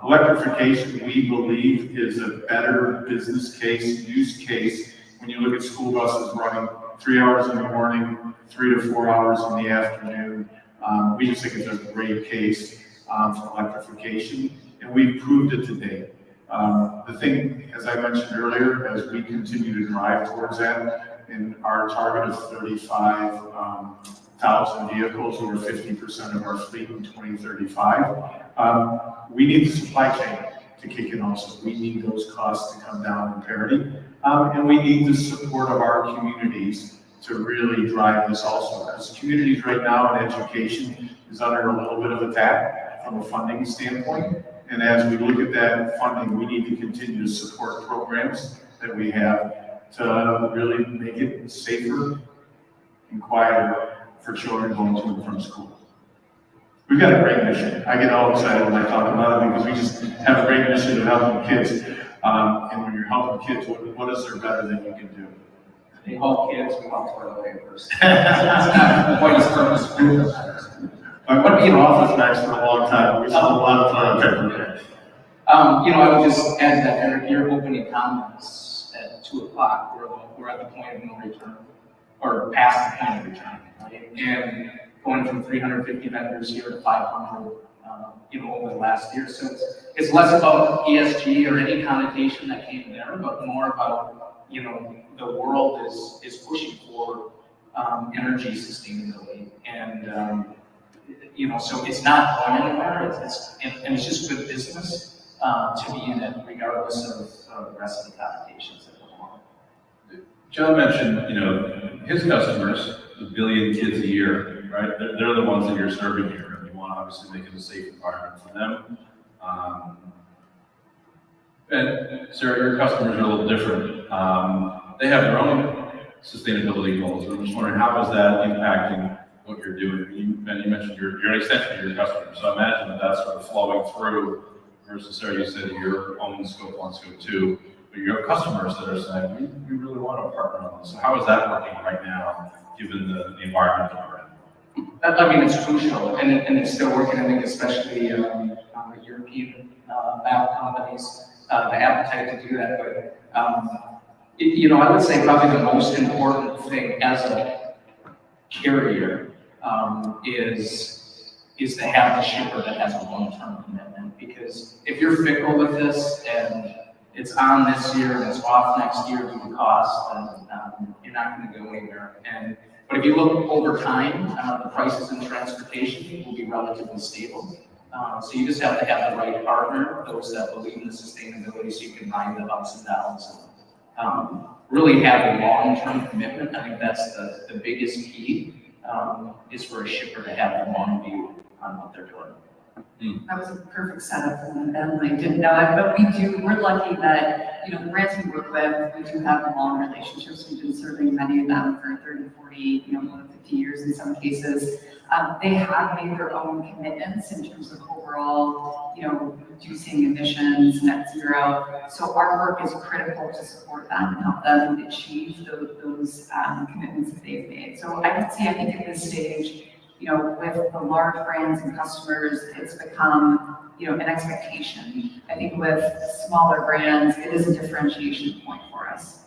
Electrification, we believe, is a better business case, use case, when you look at school buses running 3 hours in the morning, 3 to 4 hours in the afternoon. We just think it's a great case for electrification, and we've proved it today. The thing, as I mentioned earlier, as we continue to drive towards that, in our target of 35,000 vehicles, over 50% of our fleet in 2035, we need the supply chain to kick in also. We need those costs to come down in parity, and we need the support of our communities to really drive this also. Because communities right now in education is under a little bit of attack from a funding standpoint. And as we look at that funding, we need to continue to support programs that we have to really make it safer and quieter for children going to and from school. We've got a great mission. I get all excited when I talk about it because we just have a great mission of helping kids. And when you're helping kids, what is there better than you can do? They help kids, we want toilet papers. That's not the point of purpose. I went to office max for a long time. We saw a lot of toilet paper. I would just add that Eric, your opening comments at 2 o'clock, we're at the point of no return, or past the point of return, right? And going from 350 vendors here to 500, over the last year. So it's less about ESG or any connotation that came there, but more about, the world is pushing for energy sustainability. And, so it's not going anywhere. And it's just good business to be in it, regardless of the rest of the connotations that go on. John mentioned, his customers, 1 billion kids a year, right? They're the ones that you're serving here, and you want to obviously make it a safe environment for them. And Sarah, your customers are a little different. They have their own sustainability goals. I'm just wondering, how is that impacting what you're doing? You mentioned you're an extension of your customers, so I imagine that that's sort of flowing through. Versus, Sarah, you said your own Scope 1, Scope 2, but you have customers that are saying, we really want to partner on this. So how is that working right now, given the environment that we're in? It's crucial, and it's still working. I think especially the European lab companies, the appetite to do that. But I would say probably the most important thing as a carrier is to have the shipper that has a long-term commitment. Because if you're fickle with this and it's on this year and it's off next year due to cost, then you're not going to go anywhere. And But if you look over time, the prices in transportation will be relatively stable. So you just have to have the right partner, those that believe in the sustainability, so you can ride the ups and downs. Really have a long-term commitment. I think that's the biggest key, is for a shipper to have a long view on what they're doing. That was a perfect setup for them, Ben. I didn't know it, but we're lucky that, the brands we work with, we do have long relationships. We've been serving many of them for 30, 40, more than 50 years in some cases. They have made their own commitments in terms of overall, reducing emissions, net zero. So our work is critical to support them and help them achieve those commitments that they've made. So I would say, I think at this stage, with the large brands and customers, it's become, an expectation. I think with smaller brands, it is a differentiation point for us.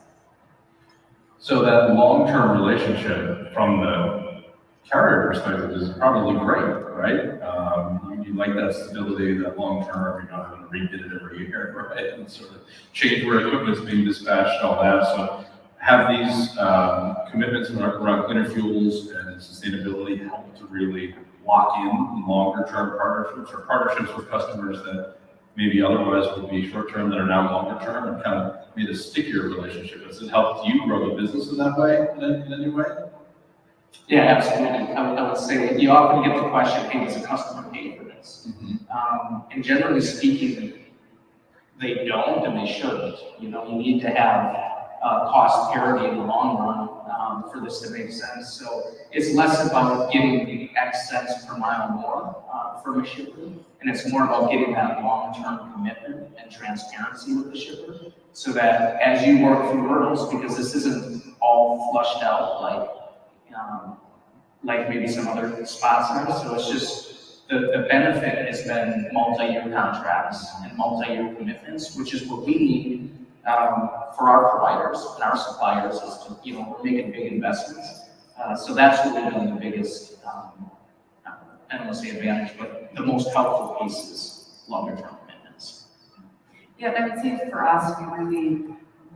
So that long-term relationship from the carrier perspective is probably great, right? You like that stability, that long-term, you're not having to rebid it every year, right? And sort of change where equipment's being dispatched, all that. So have these commitments around cleaner fuels and sustainability help to really lock in longer-term partnerships or partnerships with customers that maybe otherwise would be short-term that are now longer-term, and kind of made a stickier relationship? Has it helped you grow the business in that way, in any way? Yeah, absolutely. I would say that you often get the question, hey, does a customer pay for this? And generally speaking, they don't and they shouldn't. You need to have cost parity in the long run for this to make sense. So it's less about getting the X cents per mile more from a shipper, and it's more about getting that long-term commitment and transparency with the shipper, so that as you work through hurdles, because this isn't all flushed out like maybe some other spots are. So it's just the benefit has been multi-year contracts and multi-year commitments, which is what we need for our providers and our suppliers, is to, we're making big investments. So that's really been the biggest, I don't want to say advantage, but the most helpful piece is longer term commitments. Yeah, I would say for us,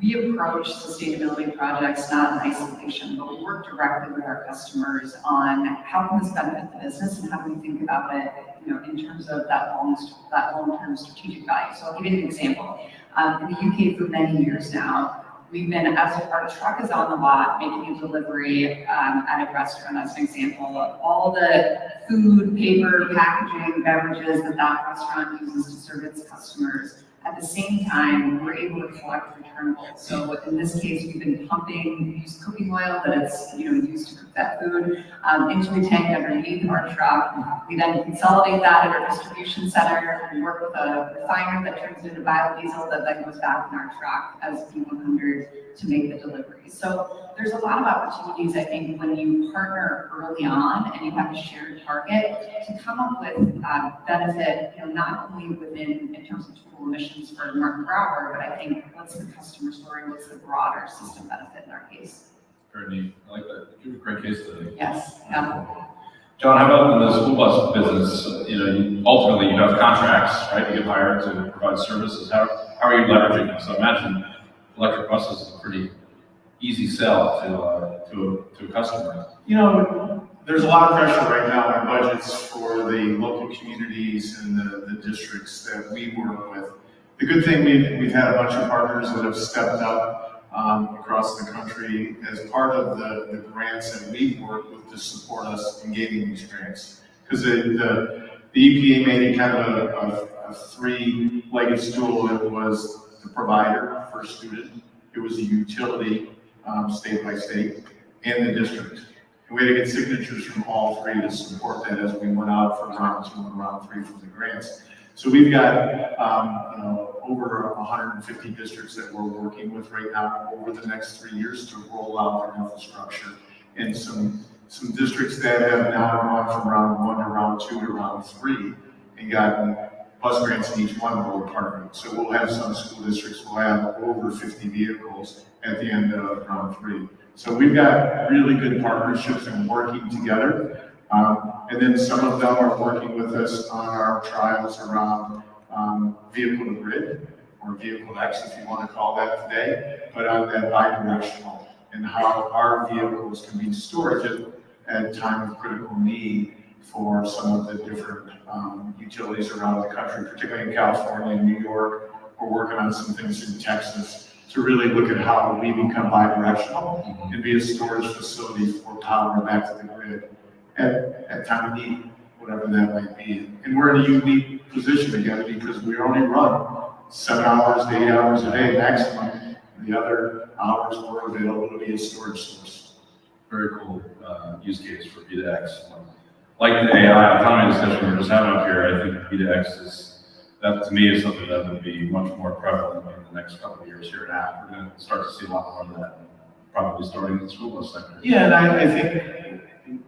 we approach sustainability projects not in isolation, but we work directly with our customers on how can this benefit the business and how do we think about it, in terms of that long-term strategic value. So I'll give you an example. In the UK for many years now, we've been, as our truck is on the lot making a delivery at a restaurant, as an example, of all the food, paper, packaging, beverages that restaurant uses to serve its customers. At the same time, we're able to collect returnables. So in this case, we've been pumping used cooking oil that it's used to cook that food into a tank underneath our truck. We then consolidate that at our distribution center and work with a refiner that turns it into biodiesel that then goes back in our truck as P100 to make the delivery. So there's a lot of opportunities, I think, when you partner early on and you have a shared target to come up with benefit, not only in terms of total emissions for Martin Brower, but I think what's the customer story, what's the broader system benefit in our case. Very neat. I like that. You have a great case study. Yes. Yeah. John, how about in the school bus business? Ultimately you have contracts, right? You get hired to provide services. How are you leveraging them? So I imagine electric buses is a pretty easy sell to a customer. There's a lot of pressure right now on budgets for the local communities and the districts that we work with. The good thing, we've had a bunch of partners that have stepped up across the country as part of the grants that we work with to support us in getting these grants. Because the EPA made it kind of a three-legged stool. It was the provider for a student, it was a utility, state by state, and the district. And we had to get signatures from all three to support that as we went out for round 2 and round 3 for the grants. So we've got over 150 districts that we're working with right now over the next 3 years to roll out their infrastructure, and some districts that have now gone from round 1 to round 2 to round 3 and gotten bus grants in each one of our partners. So we'll have some school districts will have over 50 vehicles at the end of round 3. So we've got really good partnerships and working together. And then some of them are working with us on our trials around vehicle to grid, or vehicle X if you want to call that today, but on that bi-directional and how our vehicles can be storage at time of critical need for some of the different utilities around the country, particularly in California and New York. We're working on some things in Texas to really look at how we become bi-directional and be a storage facility for power back to the grid at time of need, whatever that might be. And we're in a unique position again because we only run 7 hours to 8 hours a day maximum. The other hours we're available to be a storage source. Very cool use case for B2X. Like the AI autonomy discussion we're just having up here, I think B2X that to me is something that will be much more prevalent in the next couple of years here and after. We're going to start to see a lot more of that, probably starting in the school bus sector. Yeah, and I think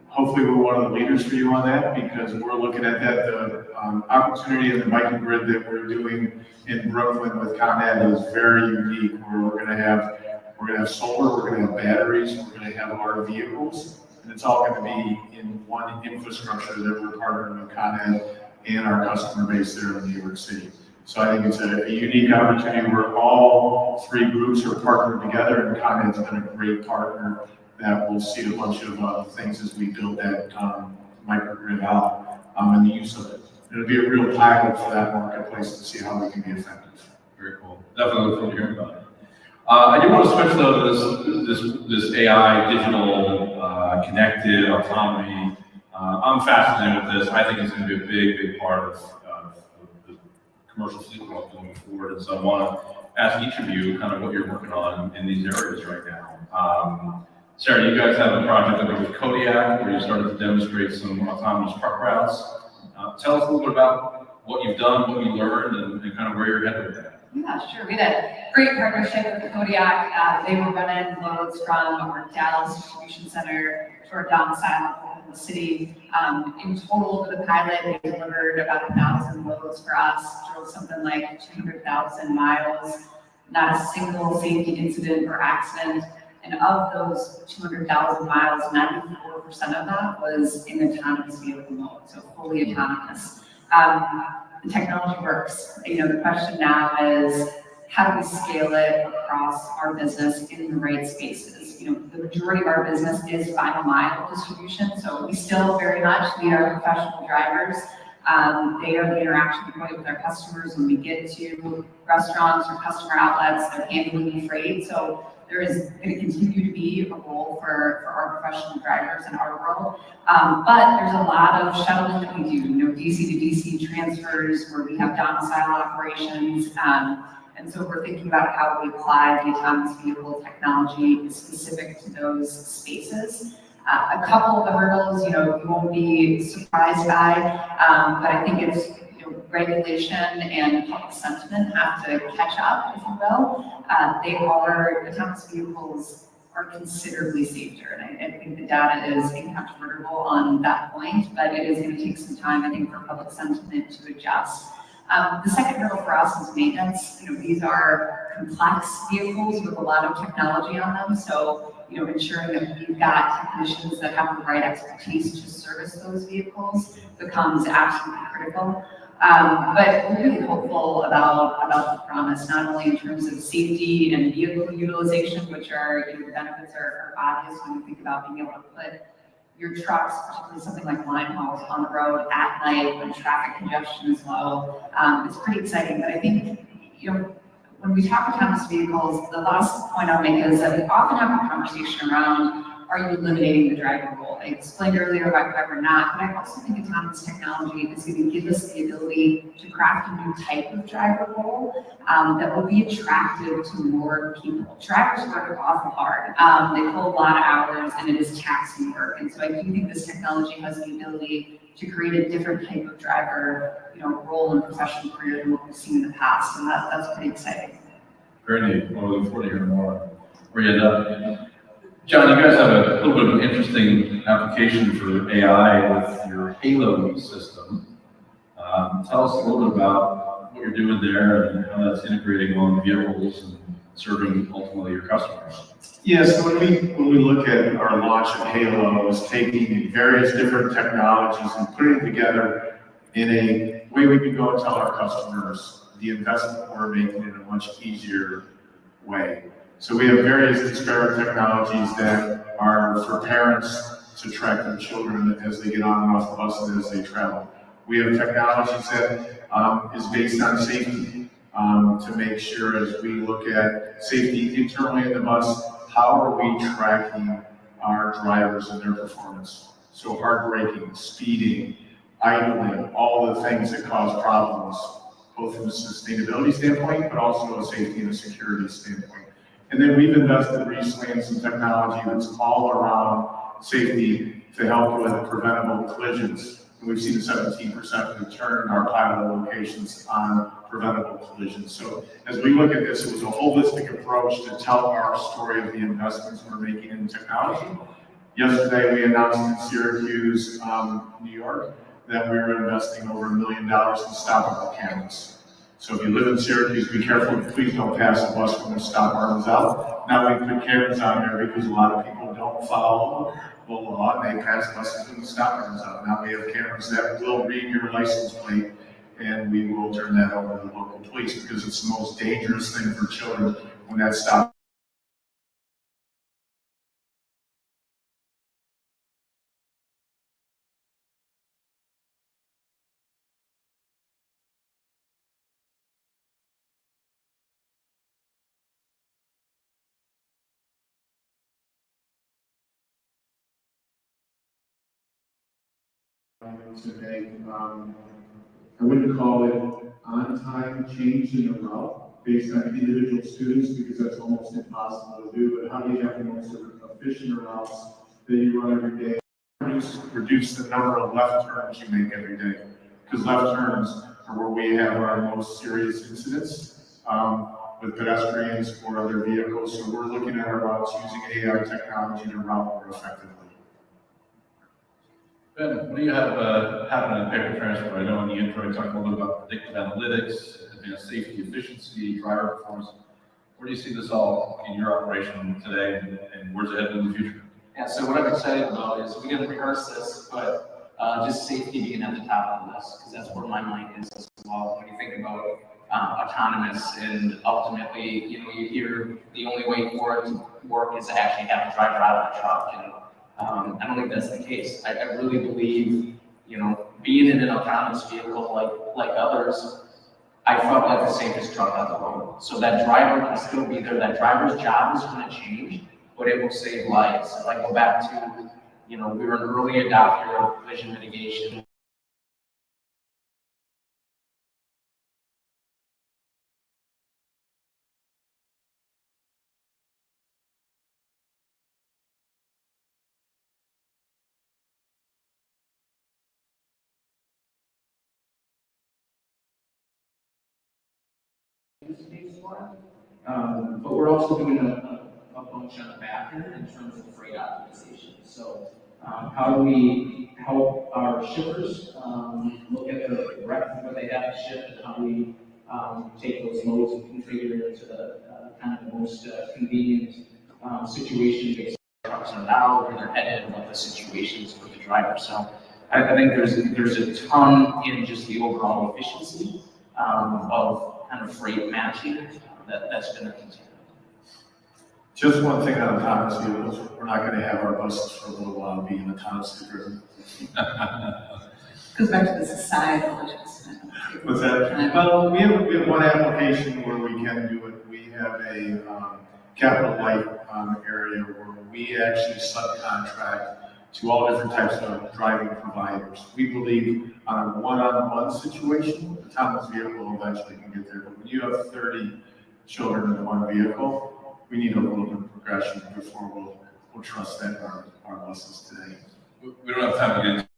hopefully we're one of the leaders for you on that because we're looking at that. The opportunity in the microgrid that we're doing in Brooklyn with Con Ed is very unique. Where we're going to have solar, we're going to have batteries, we're going to have our vehicles, and it's all going to be in one infrastructure that we're partnering with Con Ed and our customer base there in New York City. So I think it's a unique opportunity where all three groups are partnered together, and Con Ed's been a great partner that will see a bunch of things as we build that microgrid out and the use of it. It'll be a real pilot for that marketplace to see how we can be effective. Very cool. Definitely look forward to hearing about it. I do want to switch though to this AI, digital, connected, autonomy. I'm fascinated with this. I think it's going to be a big, big part of the commercial fleet world going forward. And so I want to ask each of you kind of what you're working on in these areas right now. Sarah, you guys have a project under with Kodiak where you started to demonstrate some autonomous truck routes. Tell us a little bit about what you've done, what you learned, and kind of where you're headed with that. Yeah, sure. We had a great partnership with Kodiak. They were running loads from our Dallas distribution center to our domicile in the city. In total, for the pilot, they delivered about 1,000 loads for us, drove something like 200,000 miles, not a single safety incident or accident. And of those 200,000 miles, 94% of that was in autonomous vehicle mode, so fully autonomous. The technology works. The question now is, how do we scale it across our business in the right spaces? The majority of our business is final mile distribution, so we still very much need our professional drivers. They are the interaction point with our customers when we get to restaurants or customer outlets. They're handling freight, so there is going to continue to be a role for our professional drivers in our world. But there's a lot of shuttling that we do, DC to DC transfers where we have domicile operations. And so we're thinking about how we apply the autonomous vehicle technology specific to those spaces. A couple of the hurdles, you won't be surprised by, but I think it's regulation and public sentiment have to catch up, if you will. Autonomous vehicles are considerably safer, and I think the data is incontrovertible on that point, but it is going to take some time, I think, for public sentiment to adjust. The second hurdle for us is maintenance. These are complex vehicles with a lot of technology on them, so ensuring that we've got technicians that have the right expertise to service those vehicles becomes absolutely critical. But we're really hopeful about the promise, not only in terms of safety and vehicle utilization, which are, the benefits are obvious when you think about being able to put your trucks, particularly something like line hauls, on the road at night when traffic congestion is low. It's pretty exciting, but I think, when we talk autonomous vehicles, the last point I'll make is that we often have a conversation around, are you eliminating the driver role? I explained earlier why we're not, but I also think autonomous technology is going to give us the ability to craft a new type of driver role that will be attractive to more people. Drivers work awful hard. They pull a lot of hours, and it is taxing work. And so I do think this technology has the ability to create a different type of driver, role and professional career than what we've seen in the past, and that's pretty exciting. Very neat. Well, looking forward to hearing more where you end up. John, you guys have a little bit of an interesting application for AI with your Halo system. Tell us a little bit about what you're doing there and how that's integrating on vehicles and serving ultimately your customers. Yeah, so when we look at our launch of Halo, it's taking various different technologies and putting it together in a way we can go and tell our customers the investment we're making in a much easier way. So we have various disparate technologies that are for parents to track their children as they get on and off the bus and as they travel. We have technologies that is based on safety to make sure as we look at safety internally in the bus, how are we tracking our drivers and their performance? So hard braking, speeding, idling, all the things that cause problems, both from a sustainability standpoint, but also a safety and a security standpoint. And then we've invested recently in some technology that's all around safety to help with preventable collisions. And we've seen a 17% return in our pilot locations on preventable collisions. So as we look at this, it was a holistic approach to tell our story of the investments we're making in technology. Yesterday, we announced in Syracuse, New York, that we were investing over $1 million in stoppable cameras. So if you live in Syracuse, be careful, please don't pass the bus when the stop arm is out. Now we put cameras on there because a lot of people don't follow the law and they pass buses when the stop arm is out. Now we have cameras that will read your license plate and we will turn that over to the local police because it's the most dangerous thing for children when that stop. To make, I wouldn't call it on-time change in the route based on individual students because that's almost impossible to do, but how do you have the most efficient routes that you run every day? Reduce the number of left turns you make every day, because left turns are where we have our most serious incidents with pedestrians or other vehicles, so we're looking at our routes using AI technology to route more effectively. Ben, what do you have happening in paper transport? I know in the intro you talked a little bit about predictive analytics, advanced safety, efficiency, driver performance. Where do you see this all in your operation today, and where's it headed in the future? Yeah, so what I'm excited about is we didn't rehearse this, but just safety being at the top of the list, because that's where my mind is as well. When you think about autonomous and ultimately, you hear the only way for it to work is to actually have a driver out of the truck. I don't think that's the case. I really believe, being in an autonomous vehicle like others, I felt like the safest truck on the road. So that driver can still be there. That driver's job is going to change, but it will save lives. If I go back to, we were an early adopter of collision mitigation. But we're also doing a bunch on the back end in terms of freight optimization. So how do we help our shippers look at the breadth of what they have to ship, and how do we take those loads and configure it to the kind of the most convenient situation based on trucks are now, where they're headed, and what the situation is for the driver. So I think there's a ton in just the overall efficiency of kind of freight matching that's going to continue. Just one thing on autonomous vehicles, we're not going to have our buses for a little while being autonomously driven. Goes back to the societal adjustment. What's that? Well, we have one application where we can do it. We have a capital light area where we actually subcontract to all different types of driving providers. We believe on a one-on-one situation, autonomous vehicle eventually can get there. But when you have 30 children in one vehicle, we need a little bit of progression before we'll trust that our buses today. We don't have time to get into